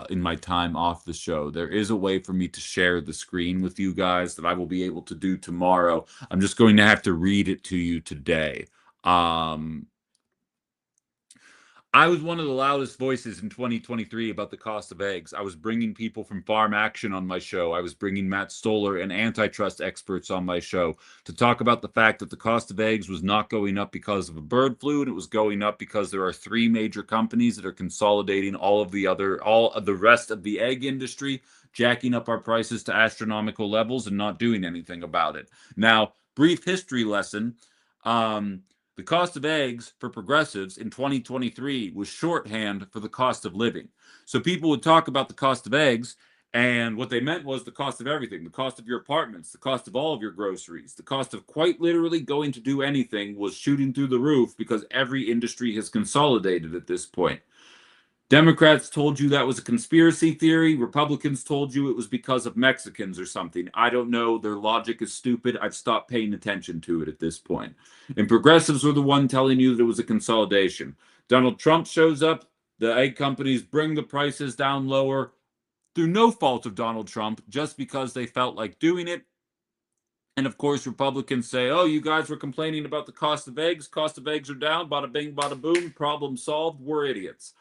in my time off the show. There is a way for me to share the screen with you guys that I will be able to do tomorrow. I'm just going to have to read it to you today. I was one of the loudest voices in 2023 about the cost of eggs. I was bringing people from Farm Action on my show. I was bringing Matt Stoller and antitrust experts on my show to talk about the fact that the cost of eggs was not going up because of a bird flu, and it was going up because there are three major companies that are consolidating all of the rest of the egg industry, jacking up our prices to astronomical levels and not doing anything about it. Now, brief history lesson. The cost of eggs for progressives in 2023 was shorthand for the cost of living. So people would talk about the cost of eggs, and what they meant was the cost of everything, the cost of your apartments, the cost of all of your groceries, the cost of quite literally going to do anything was shooting through the roof because every industry has consolidated at this point. Democrats told you that was a conspiracy theory. Republicans told you it was because of Mexicans or something. I don't know. Their logic is stupid. I've stopped paying attention to it at this point. And progressives were the one telling you that it was a consolidation. Donald Trump shows up. The egg companies bring the prices down lower through no fault of Donald Trump, just because they felt like doing it. And of course, Republicans say, oh, you guys were complaining about the cost of eggs. Cost of eggs are down. Bada bing, bada boom. Problem solved. We're idiots.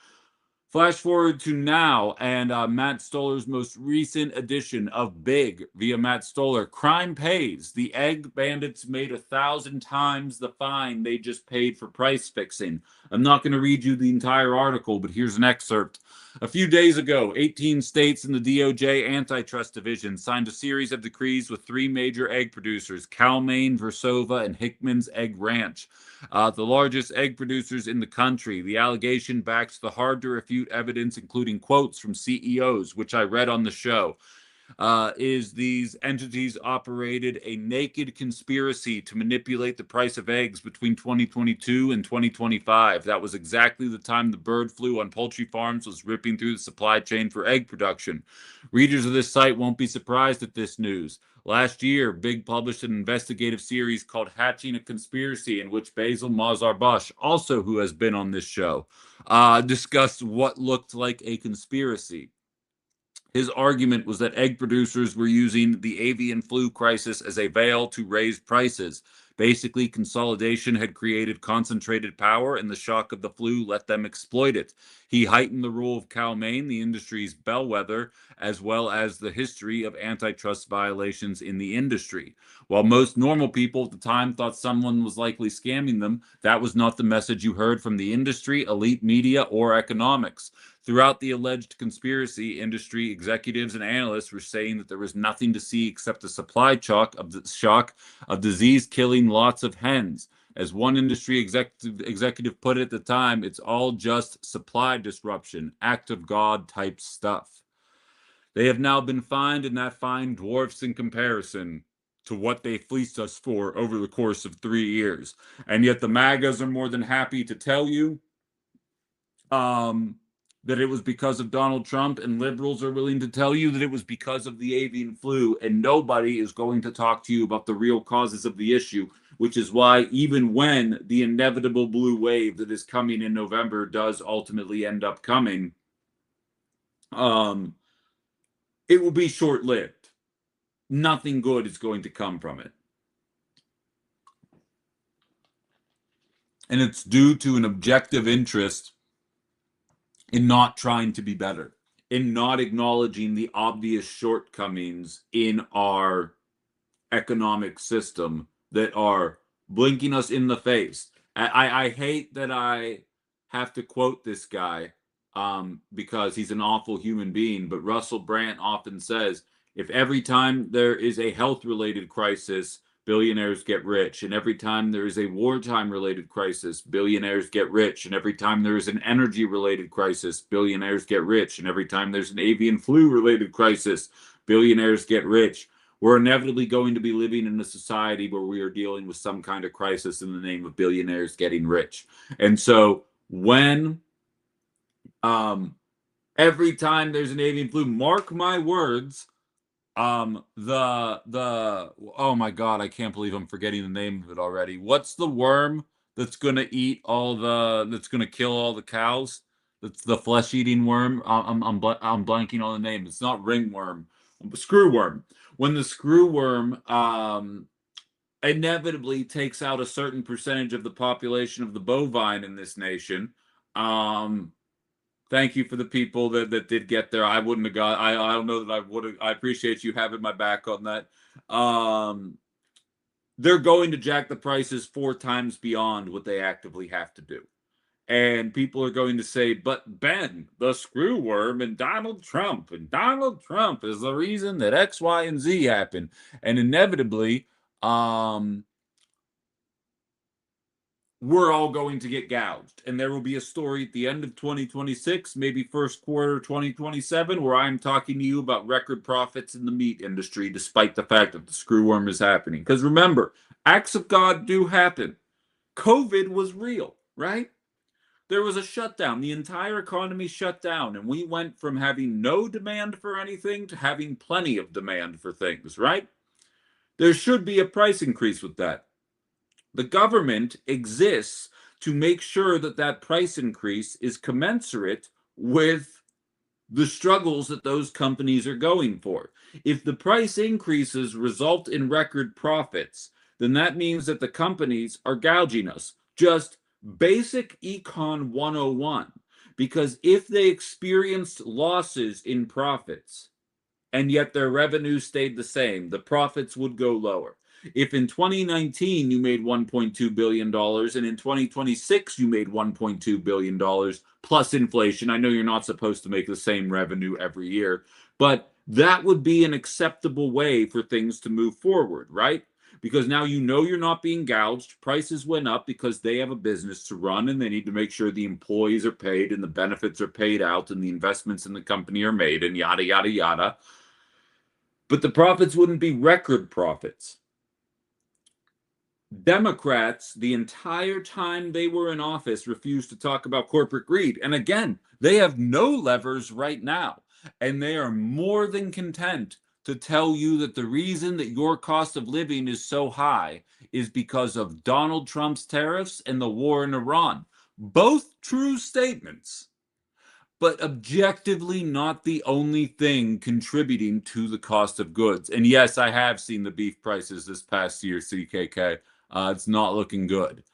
Flash forward to now, and Matt Stoller's most recent edition of Big via Matt Stoller. Crime pays. The egg bandits made 1,000 times the fine they just paid for price fixing. I'm not going to read you the entire article, but here's an excerpt. A few days ago, 18 states and the DOJ Antitrust Division signed a series of decrees with three major egg producers, Cal-Maine, Versova, and Hickman's Egg Ranch, the largest egg producers in the country. The allegation backs the hard-to-refute evidence, including quotes from CEOs, which I read on the show. Is these entities operated a naked conspiracy to manipulate the price of eggs between 2022 and 2025. That was exactly the time the bird flu on poultry farms was ripping through the supply chain for egg production. Readers of this site won't be surprised at this news. Last year, Big published an investigative series called Hatching a Conspiracy, in which Basil Mazar-Bush, also who has been on this show, discussed what looked like a conspiracy. His argument was that egg producers were using the avian flu crisis as a veil to raise prices. Basically, consolidation had created concentrated power, and the shock of the flu let them exploit it. He heightened the role of Cal-Maine, the industry's bellwether, as well as the history of antitrust violations in the industry. While most normal people at the time thought someone was likely scamming them, that was not the message you heard from the industry, elite media, or economics. Throughout the alleged conspiracy, industry executives and analysts were saying that there was nothing to see except a supply shock of disease killing lots of hens. As one industry executive put it at the time, it's all just supply disruption, act of God type stuff. They have now been fined, and that fine dwarfs in comparison to what they fleeced us for over the course of 3 years. And yet the MAGAs are more than happy to tell you that it was because of Donald Trump, and liberals are willing to tell you that it was because of the avian flu, and nobody is going to talk to you about the real causes of the issue, which is why even when the inevitable blue wave that is coming in November does ultimately end up coming, it will be short-lived. Nothing good is going to come from it. And it's due to an objective interest in not trying to be better, in not acknowledging the obvious shortcomings in our economic system that are blinking us in the face. I hate that I have to quote this guy because he's an awful human being, but Russell Brand often says, if every time there is a health-related crisis, billionaires get rich, and every time there is a wartime-related crisis, billionaires get rich, and every time there is an energy-related crisis, billionaires get rich, and every time there's an avian flu-related crisis, billionaires get rich. We're inevitably going to be living in a society where we are dealing with some kind of crisis in the name of billionaires getting rich. And so when every time there's an avian flu, mark my words, oh my god, I can't believe I'm forgetting the name of it already. What's the worm that's gonna eat that's gonna kill all the cows? That's the flesh-eating worm. I'm blanking on the name. It's not ringworm, screwworm. When the screwworm inevitably takes out a certain percentage of the population of the bovine in this nation, thank you for the people that did get there. I wouldn't have got. I don't know that I would have. I appreciate you having my back on that. They're going to jack the prices 4 times beyond what they actively have to do. And people are going to say, but Ben, the screwworm and Donald Trump is the reason that X, Y, and Z happened. And inevitably, we're all going to get gouged. And there will be a story at the end of 2026, maybe first quarter 2027, where I'm talking to you about record profits in the meat industry, despite the fact that the screwworm is happening. Because remember, acts of God do happen. COVID was real, right? There was a shutdown. The entire economy shut down, and we went from having no demand for anything to having plenty of demand for things, right? There should be a price increase with that. The government exists to make sure that that price increase is commensurate with the struggles that those companies are going for. If the price increases result in record profits, then that means that the companies are gouging us. Just basic econ 101. Because if they experienced losses in profits and yet their revenue stayed the same, the profits would go lower. If in 2019 you made $1.2 billion and in 2026 you made $1.2 billion plus inflation, I know you're not supposed to make the same revenue every year, but that would be an acceptable way for things to move forward, right? Because now you know you're not being gouged. Prices went up because they have a business to run and they need to make sure the employees are paid and the benefits are paid out and the investments in the company are made and yada, yada, yada. But the profits wouldn't be record profits. Democrats, the entire time they were in office, refused to talk about corporate greed. And again, they have no levers right now. And they are more than content to tell you that the reason that your cost of living is so high is because of Donald Trump's tariffs and the war in Iran. Both true statements, but objectively not the only thing contributing to the cost of goods. And yes, I have seen the beef prices this past year, CKK. It's not looking good.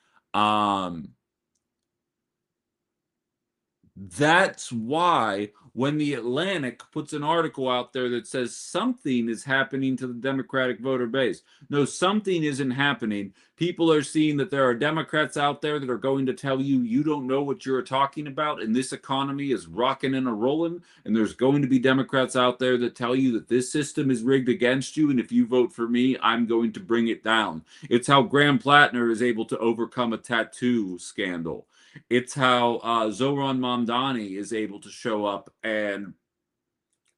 That's why when the Atlantic puts an article out there that says something is happening to the Democratic voter base. No, something isn't happening. People are seeing that there are Democrats out there that are going to tell you you don't know what you're talking about and this economy is rocking and a rolling. And there's going to be Democrats out there that tell you that this system is rigged against you. And if you vote for me, I'm going to bring it down. It's how Graham Plattner is able to overcome a tattoo scandal. It's how Zoran Mamdani is able to show up and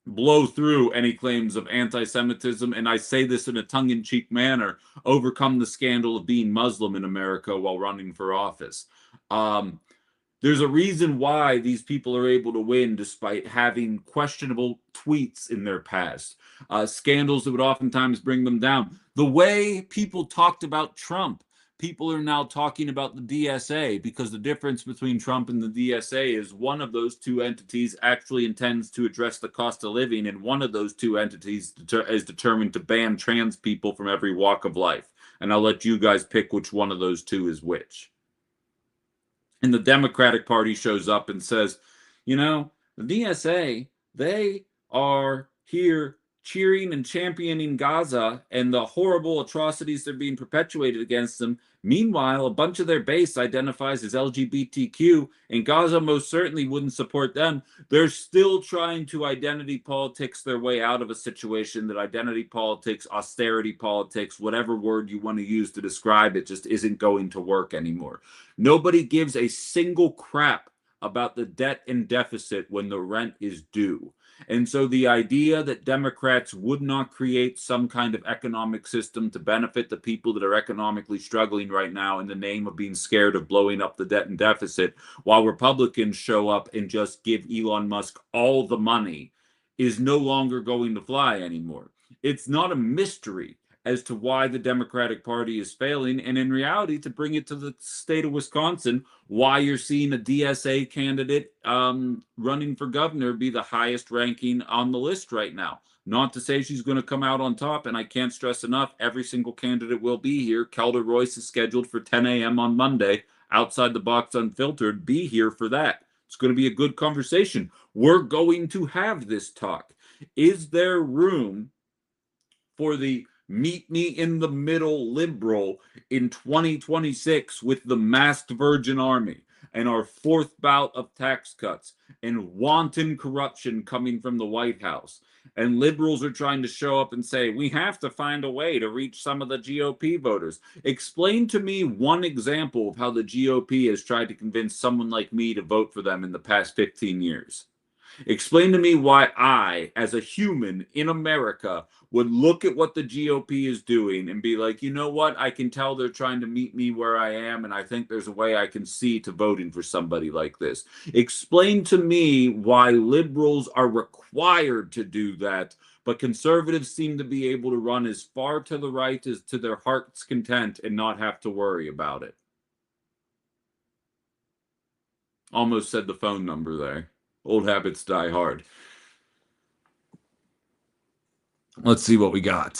blow through any claims of anti-Semitism, and I say this in a tongue-in-cheek manner, overcome the scandal of being Muslim in America while running for office. There's a reason why these people are able to win despite having questionable tweets in their past, scandals that would oftentimes bring them down. The way people talked about Trump, people are now talking about the DSA because the difference between Trump and the DSA is one of those two entities actually intends to address the cost of living, and one of those two entities is determined to ban trans people from every walk of life. And I'll let you guys pick which one of those two is which. And the Democratic Party shows up and says, you know, the DSA, they are here cheering and championing Gaza and the horrible atrocities that are being perpetuated against them. Meanwhile, a bunch of their base identifies as LGBTQ, and Gaza most certainly wouldn't support them. They're still trying to identity politics their way out of a situation that identity politics, austerity politics, whatever word you want to use to describe it, just isn't going to work anymore. Nobody gives a single crap about the debt and deficit when the rent is due. And so the idea that Democrats would not create some kind of economic system to benefit the people that are economically struggling right now in the name of being scared of blowing up the debt and deficit, while Republicans show up and just give Elon Musk all the money, is no longer going to fly anymore. It's not a mystery as to why the Democratic Party is failing. And in reality, to bring it to the state of Wisconsin, why you're seeing a DSA candidate running for governor be the highest ranking on the list right now. Not to say she's going to come out on top, and I can't stress enough, every single candidate will be here. Kelder Royce is scheduled for 10 a.m. on Monday. Outside the Box Unfiltered, be here for that. It's going to be a good conversation. We're going to have this talk. Is there room for the meet me in the middle liberal in 2026 with the masked Virgin Army and our fourth bout of tax cuts and wanton corruption coming from the White House? And liberals are trying to show up and say, we have to find a way to reach some of the GOP voters. Explain to me one example of how the GOP has tried to convince someone like me to vote for them in the past 15 years. Explain to me why I, as a human in America, would look at what the GOP is doing and be like, you know what? I can tell they're trying to meet me where I am, and I think there's a way I can see to voting for somebody like this. Explain to me why liberals are required to do that, but conservatives seem to be able to run as far to the right as to their heart's content and not have to worry about it. Almost said the phone number there. Old habits die hard. Let's see what we got.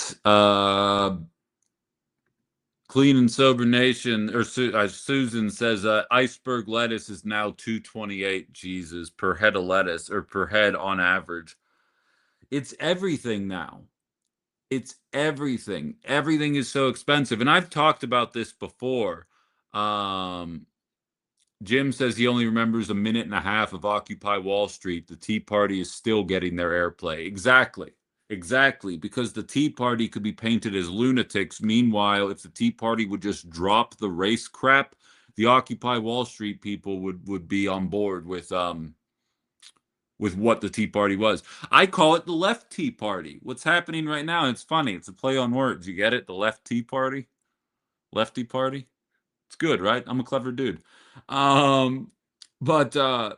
Clean and Sober Nation, or Susan says, iceberg lettuce is now $2.28, Jesus, per head of lettuce, or per head on average. It's everything now. It's everything. Everything is so expensive. And I've talked about this before. Jim says he only remembers a minute and a half of Occupy Wall Street. The Tea Party is still getting their airplay. Exactly. Exactly. Because the Tea Party could be painted as lunatics. Meanwhile, if the Tea Party would just drop the race crap, the Occupy Wall Street people would be on board with what the Tea Party was. I call it the left Tea Party. What's happening right now? It's funny. It's a play on words. You get it? The left Tea Party? Lefty Party? It's good, right? I'm a clever dude. But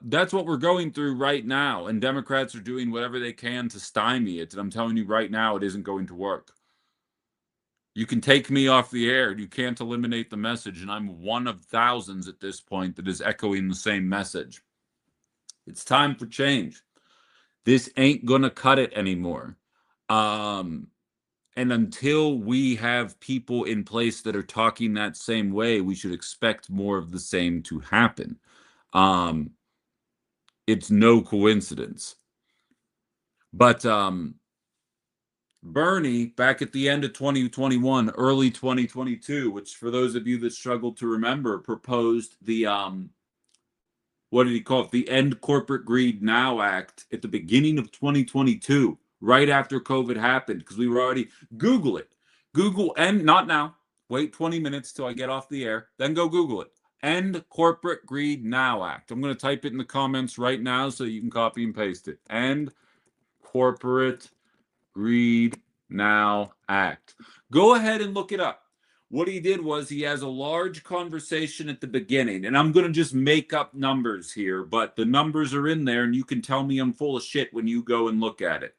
that's what we're going through right now, and Democrats are doing whatever they can to stymie it. And I'm telling you right now, it isn't going to work. You can take me off the air. You can't eliminate the message, and I'm one of thousands at this point that is echoing the same message. It's time for change. This ain't gonna cut it anymore. And until we have people in place that are talking that same way, we should expect more of the same to happen. It's no coincidence. But Bernie, back at the end of 2021, early 2022, which for those of you that struggle to remember, proposed the what did he call it? The End Corporate Greed Now Act at the beginning of 2022. Right after COVID happened, because we were already, Google it. Google, and not now. Wait 20 minutes till I get off the air. Then go Google it. End Corporate Greed Now Act. I'm going to type it in the comments right now so you can copy and paste it. End Corporate Greed Now Act. Go ahead and look it up. What he did was he has a large conversation at the beginning, and I'm going to just make up numbers here, but the numbers are in there, and you can tell me I'm full of shit when you go and look at it.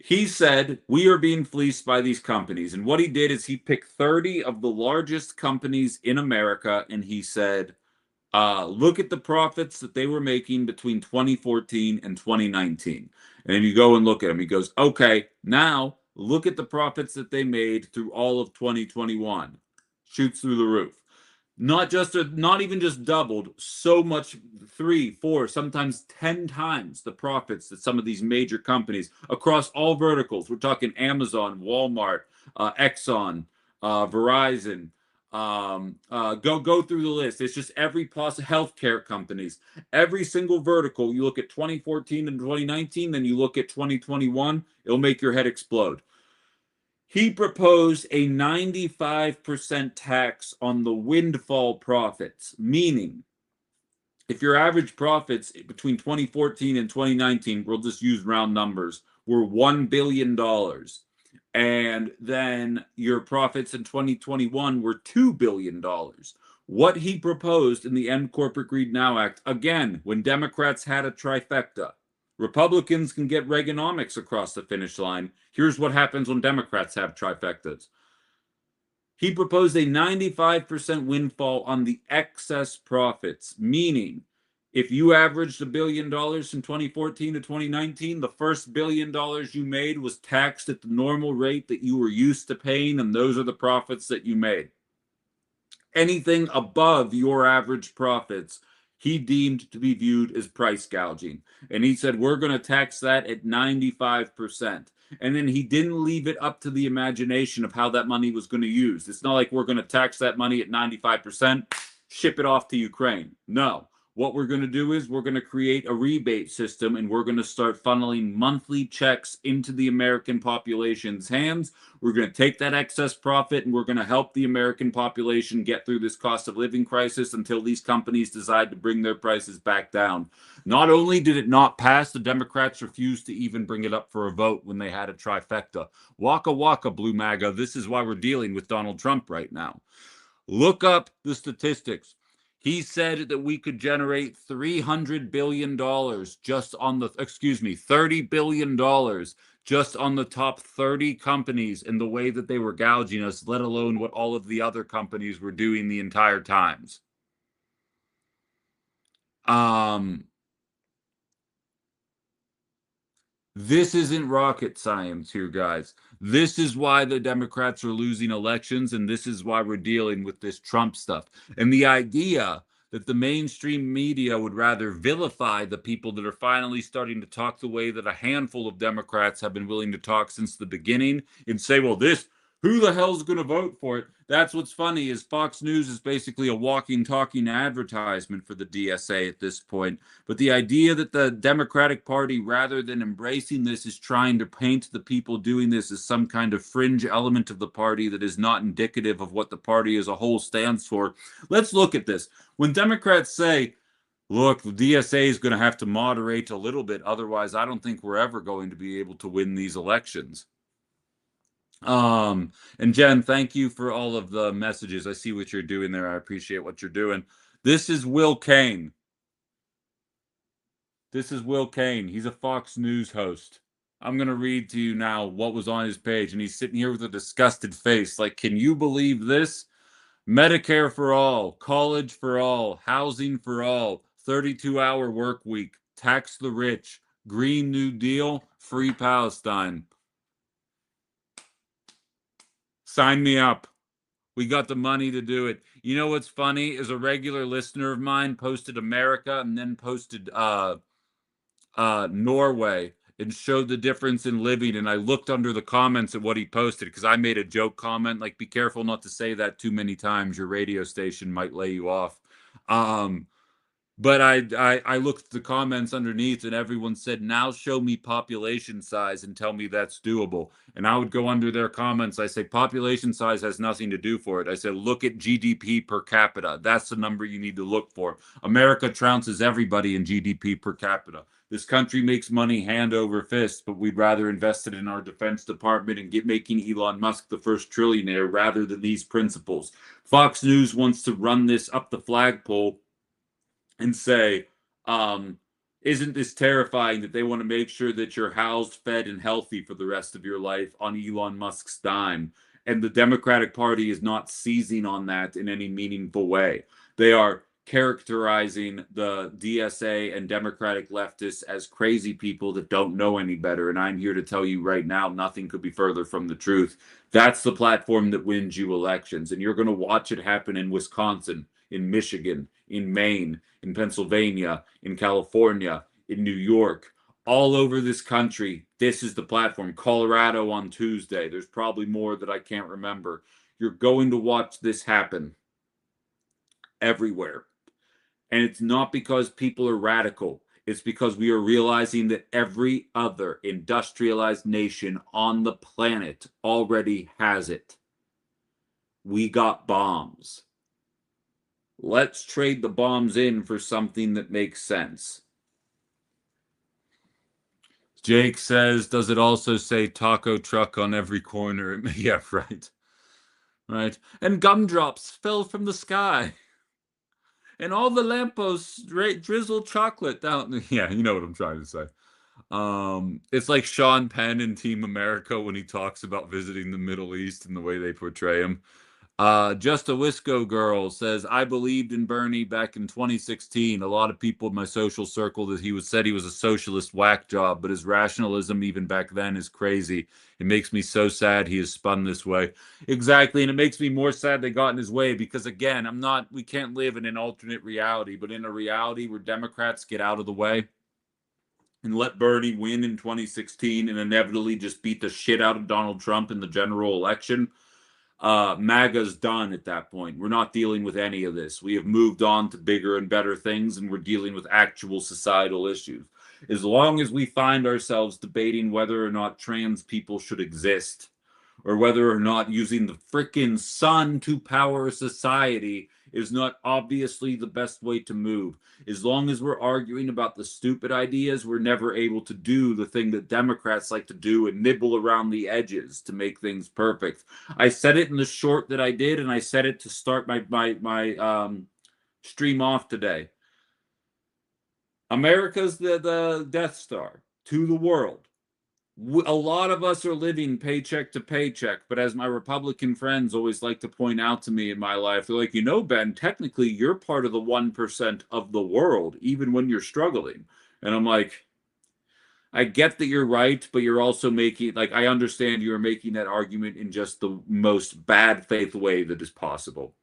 He said, we are being fleeced by these companies. And what he did is he picked 30 of the largest companies in America, and he said, look at the profits that they were making between 2014 and 2019. And then you go and look at them. He goes, okay, now look at the profits that they made through all of 2021. Shoots through the roof. Not even just doubled, so much, 3, 4, sometimes 10 times the profits that some of these major companies across all verticals. We're talking Amazon, Walmart, Exxon, Verizon. Go through the list. It's just every possible healthcare companies, every single vertical. You look at 2014 and 2019, then you look at 2021. It'll make your head explode. He proposed a 95% tax on the windfall profits, meaning if your average profits between 2014 and 2019, we'll just use round numbers, were $1 billion. And then your profits in 2021 were $2 billion. What he proposed in the End Corporate Greed Now Act, again, when Democrats had a trifecta, Republicans can get Reaganomics across the finish line. Here's what happens when Democrats have trifectas. He proposed a 95% windfall on the excess profits, meaning if you averaged $1 billion from 2014 to 2019, the first $1 billion you made was taxed at the normal rate that you were used to paying, and those are the profits that you made. Anything above your average profits, he deemed to be viewed as price gouging. And he said, we're going to tax that at 95%. And then he didn't leave it up to the imagination of how that money was going to use. It's not like we're going to tax that money at 95%, ship it off to Ukraine. No. What we're going to do is we're going to create a rebate system, and we're going to start funneling monthly checks into the American population's hands. We're going to take that excess profit, and we're going to help the American population get through this cost of living crisis until these companies decide to bring their prices back down. Not only did it not pass, the Democrats refused to even bring it up for a vote when they had a trifecta. Waka waka, Blue MAGA. This is why we're dealing with Donald Trump right now. Look up the statistics. He said that we could generate $300 billion just on the, $30 billion just on the top 30 companies in the way that they were gouging us, let alone what all of the other companies were doing the entire times. This isn't rocket science here, guys. This is why the Democrats are losing elections, and this is why we're dealing with this Trump stuff. And the idea that the mainstream media would rather vilify the people that are finally starting to talk the way that a handful of Democrats have been willing to talk since the beginning and say, well, who the hell's going to vote for it? That's what's funny is Fox News is basically a walking, talking advertisement for the DSA at this point. But the idea that the Democratic Party, rather than embracing this, is trying to paint the people doing this as some kind of fringe element of the party that is not indicative of what the party as a whole stands for. Let's look at this. When Democrats say, look, the DSA is going to have to moderate a little bit, otherwise I don't think we're ever going to be able to win these elections. And Jen, thank you for all of the messages. I see what you're doing there. I appreciate what you're doing. This is Will Kane. This is Will Kane. He's a Fox News host. I'm going to read to you now what was on his page, and he's sitting here with a disgusted face. Like, can you believe this? Medicare for all, college for all, housing for all, 32-hour work week, tax the rich, Green New Deal, free Palestine. Sign me up. We got the money to do it. You know what's funny is a regular listener of mine posted America and then posted Norway and showed the difference in living. And I looked under the comments at what he posted because I made a joke comment like, be careful not to say that too many times. Your radio station might lay you off. But I looked at the comments underneath and everyone said, now show me population size and tell me that's doable. And I would go under their comments. I say, population size has nothing to do for it. I said, look at GDP per capita. That's the number you need to look for. America trounces everybody in GDP per capita. This country makes money hand over fist, but we'd rather invest it in our defense department and making Elon Musk the first trillionaire rather than these principles. Fox News wants to run this up the flagpole and say, isn't this terrifying that they want to make sure that you're housed, fed, and healthy for the rest of your life on Elon Musk's dime? And the Democratic Party is not seizing on that in any meaningful way. They are characterizing the DSA and Democratic leftists as crazy people that don't know any better. And I'm here to tell you right now, nothing could be further from the truth. That's the platform that wins you elections. And you're going to watch it happen in Wisconsin, in Michigan, in Maine, in Pennsylvania, in California, in New York, all over this country. This is the platform. Colorado on Tuesday. There's probably more that I can't remember. You're going to watch this happen everywhere. And it's not because people are radical. It's because we are realizing that every other industrialized nation on the planet already has it. We got bombs. Let's trade the bombs in for something that makes sense. Jake says, does it also say taco truck on every corner? Yeah, right. Right. And gumdrops fell from the sky. And all the lampposts drizzled chocolate down. Yeah, you know what I'm trying to say. It's like Sean Penn in Team America when he talks about visiting the Middle East and the way they portray him. Just a Wisco girl says, I believed in Bernie back in 2016. A lot of people in my social circle that said he was a socialist whack job, but his rationalism even back then is crazy. It makes me so sad he is spun this way. Exactly, and it makes me more sad they got in his way because again, we can't live in an alternate reality, but in a reality where Democrats get out of the way and let Bernie win in 2016 and inevitably just beat the shit out of Donald Trump in the general election. MAGA's done at that point. We're not dealing with any of this. We have moved on to bigger and better things, and we're dealing with actual societal issues. As long as we find ourselves debating whether or not trans people should exist, or whether or not using the frickin' sun to power a society is not obviously the best way to move. As long as we're arguing about the stupid ideas, we're never able to do the thing that Democrats like to do and nibble around the edges to make things perfect. I said it in the short that I did, and I said it to start my stream off today. America's the Death Star to the world. A lot of us are living paycheck to paycheck, but as my Republican friends always like to point out to me in my life, they're like, Ben, technically you're part of the 1% of the world, even when you're struggling. And I'm like, I get that you're right, but you're also making, I understand you're making that argument in just the most bad faith way that is possible.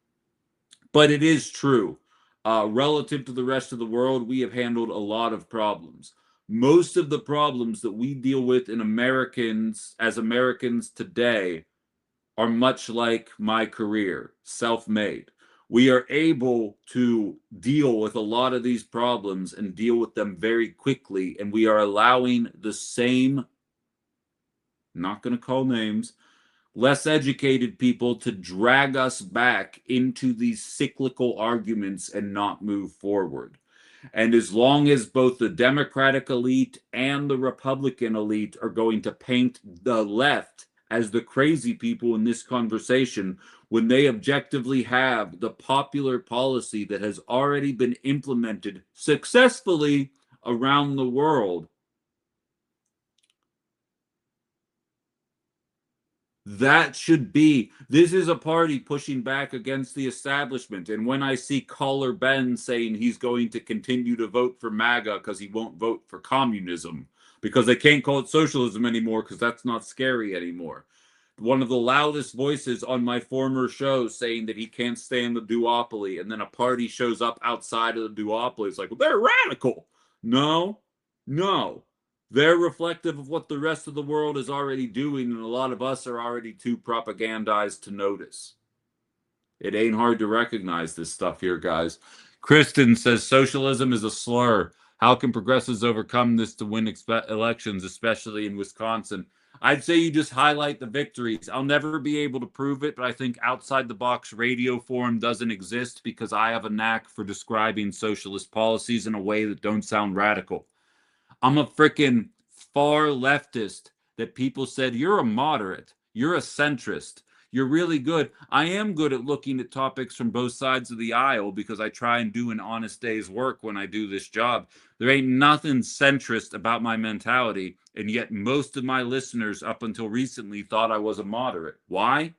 But it is true. Relative to the rest of the world, we have handled a lot of problems. Most of the problems that we deal with as Americans today are much like my career, self-made. We are able to deal with a lot of these problems and deal with them very quickly, and we are allowing the same, not going to call names, less educated people to drag us back into these cyclical arguments and not move forward. And as long as both the Democratic elite and the Republican elite are going to paint the left as the crazy people in this conversation, when they objectively have the popular policy that has already been implemented successfully around the world, this is a party pushing back against the establishment. And when I see Caller Ben saying he's going to continue to vote for MAGA because he won't vote for communism, because they can't call it socialism anymore because that's not scary anymore. One of the loudest voices on my former show saying that he can't stand the duopoly, and then a party shows up outside of the duopoly. It's like, well, they're radical. No. They're reflective of what the rest of the world is already doing, and a lot of us are already too propagandized to notice. It ain't hard to recognize this stuff here, guys. Kristen says socialism is a slur. How can progressives overcome this to win elections, especially in Wisconsin? I'd say you just highlight the victories. I'll never be able to prove it, but I think outside the box radio forum doesn't exist because I have a knack for describing socialist policies in a way that don't sound radical. I'm a freaking far leftist that people said, you're a moderate, you're a centrist, you're really good. I am good at looking at topics from both sides of the aisle because I try and do an honest day's work when I do this job. There ain't nothing centrist about my mentality, and yet most of my listeners up until recently thought I was a moderate. Why?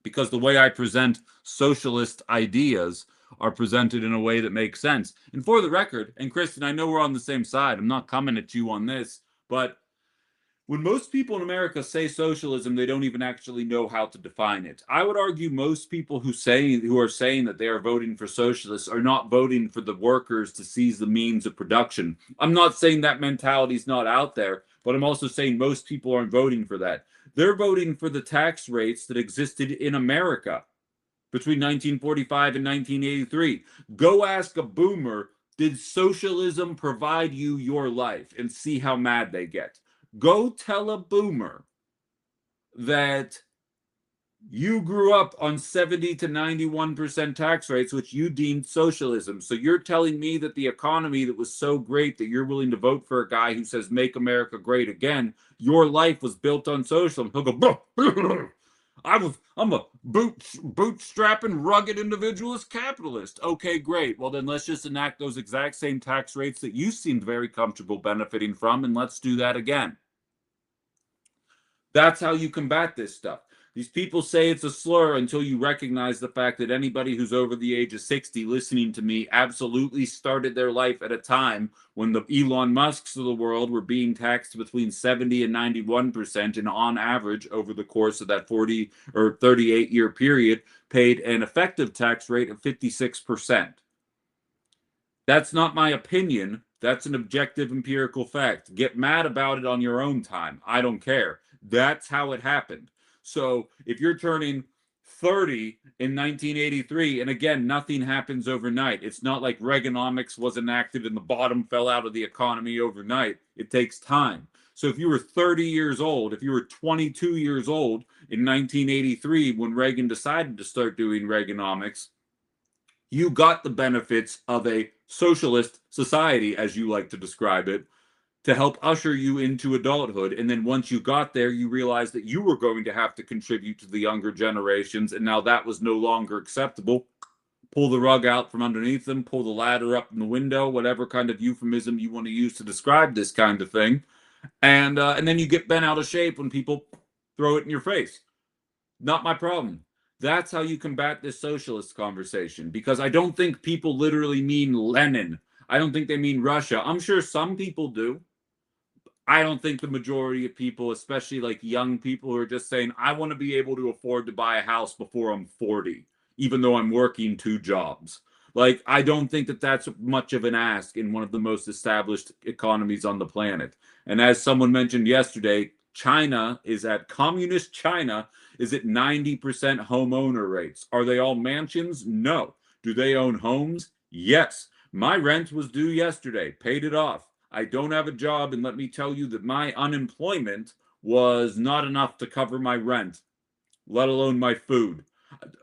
Because the way I present socialist ideas are presented in a way that makes sense. And for the record, and Kristen, I know we're on the same side. I'm not coming at you on this, but when most people in America say socialism, they don't even actually know how to define it. I would argue most people who are saying that they are voting for socialists are not voting for the workers to seize the means of production. I'm not saying that mentality is not out there, but I'm also saying most people aren't voting for that. They're voting for the tax rates that existed in America between 1945 and 1983. Go ask a boomer, Did socialism provide you your life? And see how mad they get. Go tell a boomer that you grew up on 70 to 91% tax rates, which you deemed socialism. So you're telling me that the economy that was so great that you're willing to vote for a guy who says, make America great again, your life was built on socialism. He'll go, I'm a bootstrapping, rugged individualist capitalist. Okay, great. Well, then let's just enact those exact same tax rates that you seemed very comfortable benefiting from, and let's do that again. That's how you combat this stuff. These people say it's a slur until you recognize the fact that anybody who's over the age of 60 listening to me absolutely started their life at a time when the Elon Musks of the world were being taxed between 70 and 91%, and on average over the course of that 40 or 38-year period paid an effective tax rate of 56%. That's not my opinion. That's an objective empirical fact. Get mad about it on your own time. I don't care. That's how it happened. So if you're turning 30 in 1983, and again, nothing happens overnight. It's not like Reaganomics was enacted and the bottom fell out of the economy overnight. It takes time. So if you were 30 years old, if you were 22 years old in 1983 when Reagan decided to start doing Reaganomics, you got the benefits of a socialist society, as you like to describe it, to help usher you into adulthood. And then once you got there, you realized that you were going to have to contribute to the younger generations, and now that was no longer acceptable. Pull the rug out from underneath them, pull the ladder up in the window, whatever kind of euphemism you want to use to describe this kind of thing. And then you get bent out of shape when people throw it in your face. Not my problem. That's how you combat this socialist conversation, because I don't think people literally mean Lenin. I don't think they mean Russia. I'm sure some people do. I don't think the majority of people, especially like young people who are just saying, I want to be able to afford to buy a house before I'm 40, even though I'm working 2 jobs. Like, I don't think that that's much of an ask in one of the most established economies on the planet. And as someone mentioned yesterday, Communist China is at 90% homeowner rates. Are they all mansions? No. Do they own homes? Yes. My rent was due yesterday, paid it off. I don't have a job, and let me tell you that my unemployment was not enough to cover my rent, let alone my food.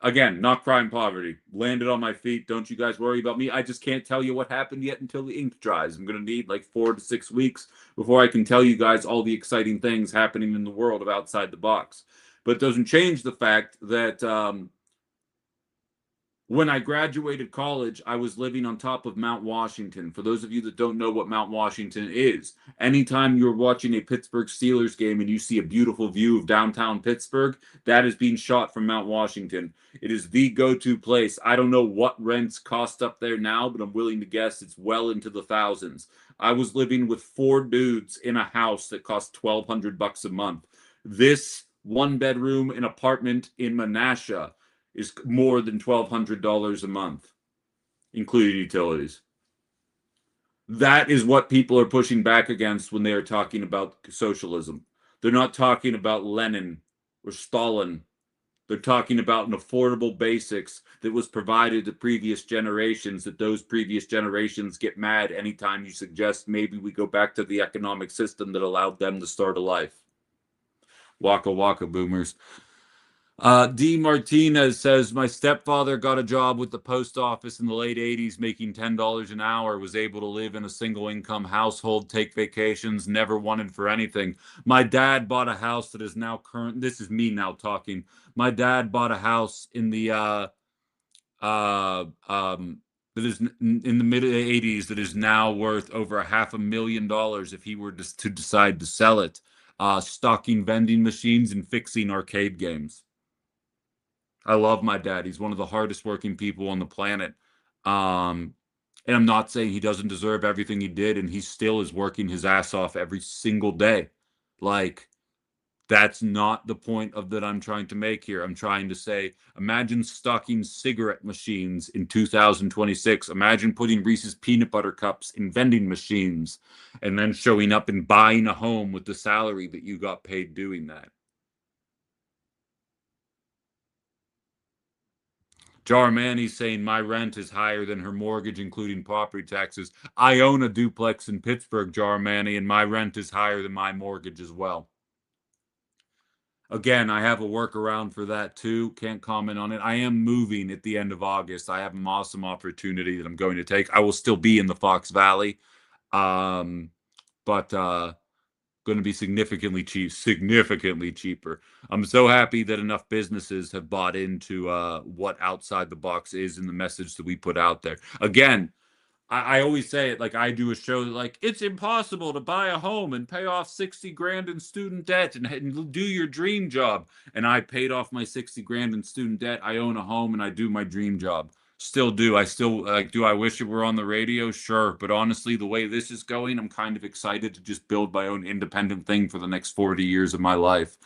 Again, not crime poverty. Landed on my feet. Don't you guys worry about me. I just can't tell you what happened yet until the ink dries. I'm going to need like 4 to 6 weeks before I can tell you guys all the exciting things happening in the world of outside the box. But it doesn't change the fact that when I graduated college, I was living on top of Mount Washington. For those of you that don't know what Mount Washington is, anytime you're watching a Pittsburgh Steelers game and you see a beautiful view of downtown Pittsburgh, that is being shot from Mount Washington. It is the go-to place. I don't know what rents cost up there now, but I'm willing to guess it's well into the thousands. I was living with 4 dudes in a house that cost $1,200 a month. This 1-bedroom and apartment in Minocqua is more than $1,200 a month, including utilities. That is what people are pushing back against when they are talking about socialism. They're not talking about Lenin or Stalin. They're talking about an affordable basics that was provided to previous generations, that those previous generations get mad anytime you suggest maybe we go back to the economic system that allowed them to start a life. Waka waka, boomers. D. Martinez says, my stepfather got a job with the post office in the late 80s, making $10 an hour, was able to live in a single income household, take vacations, never wanted for anything. My dad bought a house that is now current. This is me now talking. My dad bought a house in the, that is in the mid 80s that is now worth over $500,000 if he were to decide to sell it, stocking vending machines and fixing arcade games. I love my dad. He's one of the hardest working people on the planet. And I'm not saying he doesn't deserve everything he did, and he still is working his ass off every single day. Like, that's not the point of that I'm trying to make here. I'm trying to say, imagine stocking cigarette machines in 2026. Imagine putting Reese's peanut butter cups in vending machines and then showing up and buying a home with the salary that you got paid doing that. Jarmani saying my rent is higher than her mortgage, including property taxes. I own a duplex in Pittsburgh, Jarmani, and my rent is higher than my mortgage as well. Again, I have a workaround for that too. Can't comment on it. I am moving at the end of August. I have an awesome opportunity that I'm going to take. I will still be in the Fox Valley, but going to be significantly cheaper. I'm so happy that enough businesses have bought into what outside the box is and the message that we put out there. Again, I always say it, like I do a show that like it's impossible to buy a home and pay off 60 grand in student debt and do your dream job. And I paid off my 60 grand in student debt. I own a home and I do my dream job. Still do. I still like, do I wish it were on the radio? Sure. But honestly, the way this is going, I'm kind of excited to just build my own independent thing for the next 40 years of my life.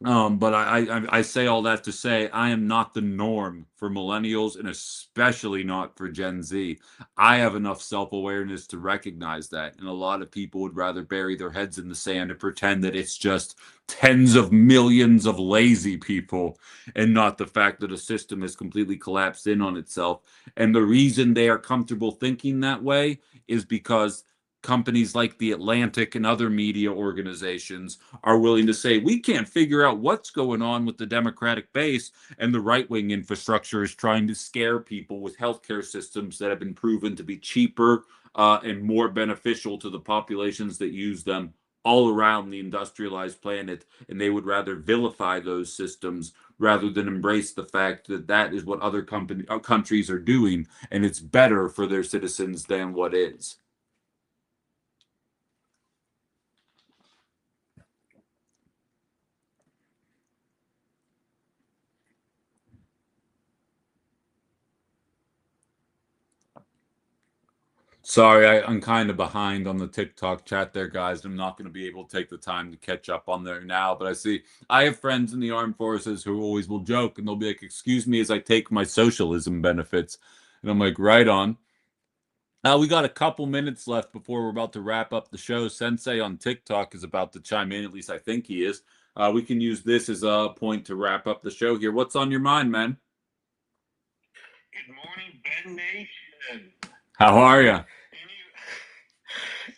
But I say all that to say I am not the norm for millennials and especially not for Gen Z. I have enough self-awareness to recognize that, and a lot of people would rather bury their heads in the sand and pretend that it's just tens of millions of lazy people and not the fact that a system has completely collapsed in on itself. And the reason they are comfortable thinking that way is because companies like The Atlantic and other media organizations are willing to say, we can't figure out what's going on with the Democratic base, and the right-wing infrastructure is trying to scare people with healthcare systems that have been proven to be cheaper and more beneficial to the populations that use them all around the industrialized planet, and they would rather vilify those systems rather than embrace the fact that that is what other countries are doing, and it's better for their citizens than what is. Sorry, I'm kind of behind on the TikTok chat there, guys. I'm not going to be able to take the time to catch up on there now. But I have friends in the armed forces who always will joke and they'll be like, excuse me as I take my socialism benefits. And I'm like, right on. We got a couple minutes left before we're about to wrap up the show. Sensei on TikTok is about to chime in. At least I think he is. We can use this as a point to wrap up the show here. What's on your mind, man? Good morning, Ben Nation. How are you?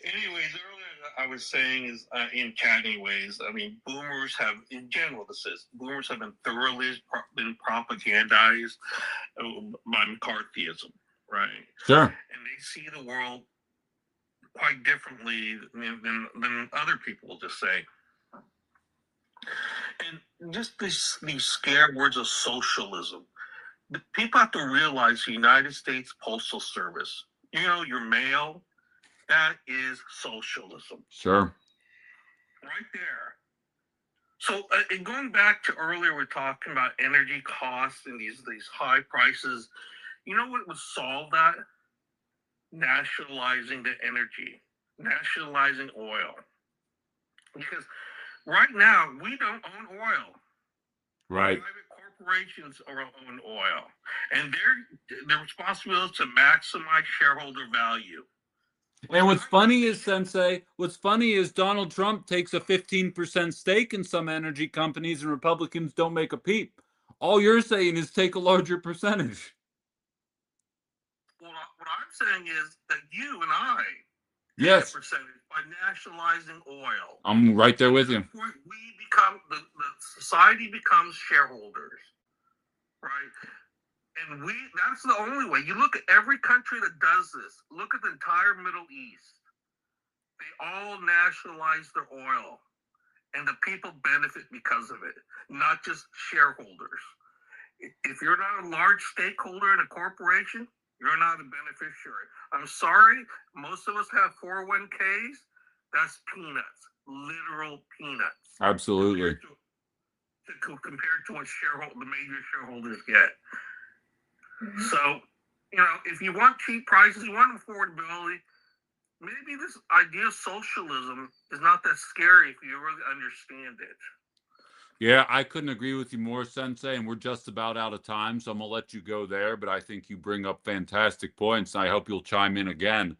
Anyways, earlier I was saying is in chat. Anyways, I mean, boomers have, in general, boomers have been thoroughly propagandized by McCarthyism, right? Sure. And they see the world quite differently than other people will just say. And just these scare words of socialism. People have to realize the United States Postal Service, your mail, that is socialism. Sure. Right there. So and going back to earlier, we're talking about energy costs and these high prices. You know what would solve that? Nationalizing the energy, nationalizing oil. Because right now, we don't own oil. Right. Private corporations own oil, and their responsibility is to maximize shareholder value. And what's funny is, Sensei, Donald Trump takes a 15% stake in some energy companies and Republicans don't make a peep. All you're saying is take a larger percentage. Well, what I'm saying is that you and I take Yes. a percentage by nationalizing oil. I'm right there with you. At that point, we become, the society becomes shareholders, right? And that's the only way. You look at every country that does this. Look at the entire Middle East. They all nationalize their oil. And the people benefit because of it, not just shareholders. If you're not a large stakeholder in a corporation, you're not a beneficiary. I'm sorry, most of us have 401ks. That's peanuts, literal peanuts. Absolutely. Compared to what the major shareholders get. So, if you want cheap prices, you want affordability, maybe this idea of socialism is not that scary if you really understand it. Yeah, I couldn't agree with you more, Sensei, and we're just about out of time, so I'm going to let you go there, but I think you bring up fantastic points, and I hope you'll chime in again.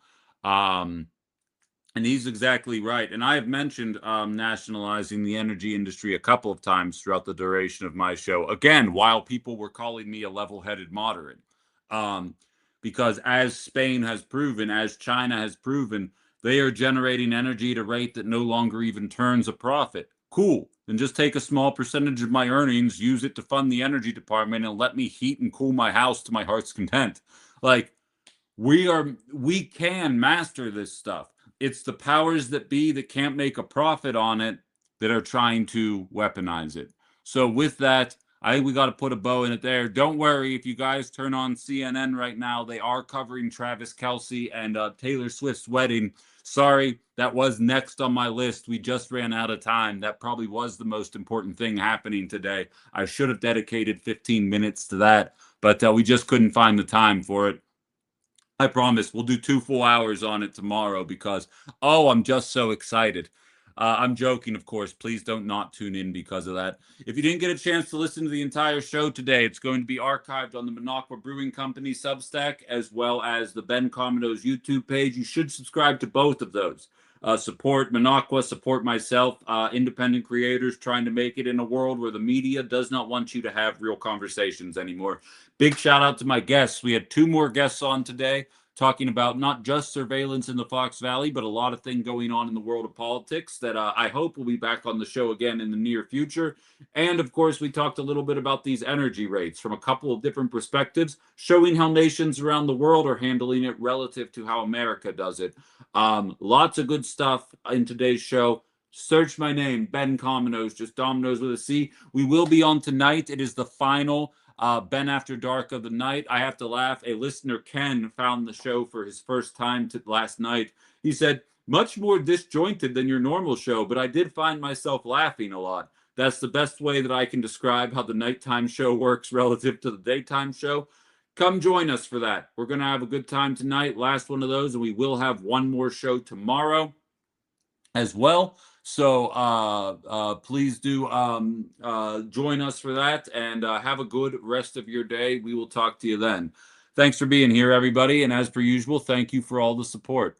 And he's exactly right. And I have mentioned nationalizing the energy industry a couple of times throughout the duration of my show. Again, while people were calling me a level-headed moderate, um, because as Spain has proven, as China has proven, they are generating energy at a rate that no longer even turns a profit. Cool. Then just take a small percentage of my earnings, use it to fund the energy department, and let me heat and cool my house to my heart's content. Like, we can master this stuff. It's the powers that be that can't make a profit on it that are trying to weaponize it. So with that, I think we got to put a bow in it there. Don't worry, if you guys turn on CNN right now, they are covering Travis Kelce and Taylor Swift's wedding. Sorry, that was next on my list. We just ran out of time. That probably was the most important thing happening today. I should have dedicated 15 minutes to that, but we just couldn't find the time for it. I promise we'll do 2 full hours on it tomorrow because, oh, I'm just so excited. I'm joking, of course. Please don't not tune in because of that. If you didn't get a chance to listen to the entire show today, it's going to be archived on the Minocqua Brewing Company Substack as well as the Ben Cominos YouTube page. You should subscribe to both of those. Support Minocqua, support myself, independent creators trying to make it in a world where the media does not want you to have real conversations anymore. Big shout out to my guests. We had 2 more guests on today talking about not just surveillance in the Fox Valley, but a lot of things going on in the world of politics that I hope will be back on the show again in the near future. And of course, we talked a little bit about these energy rates from a couple of different perspectives, showing how nations around the world are handling it relative to how America does it. Lots of good stuff in today's show. Search my name, Ben Cominos, just Dominoes with a C. We will be on tonight. It is the final Ben After Dark of the night. I have to laugh. A listener, Ken, found the show for his first time last night. He said, much more disjointed than your normal show, but I did find myself laughing a lot. That's the best way that I can describe how the nighttime show works relative to the daytime show. Come join us for that. We're going to have a good time tonight. Last one of those, and we will have one more show tomorrow as well. So please do join us for that, and have a good rest of your day. We will talk to you then. Thanks for being here, everybody. And as per usual, thank you for all the support.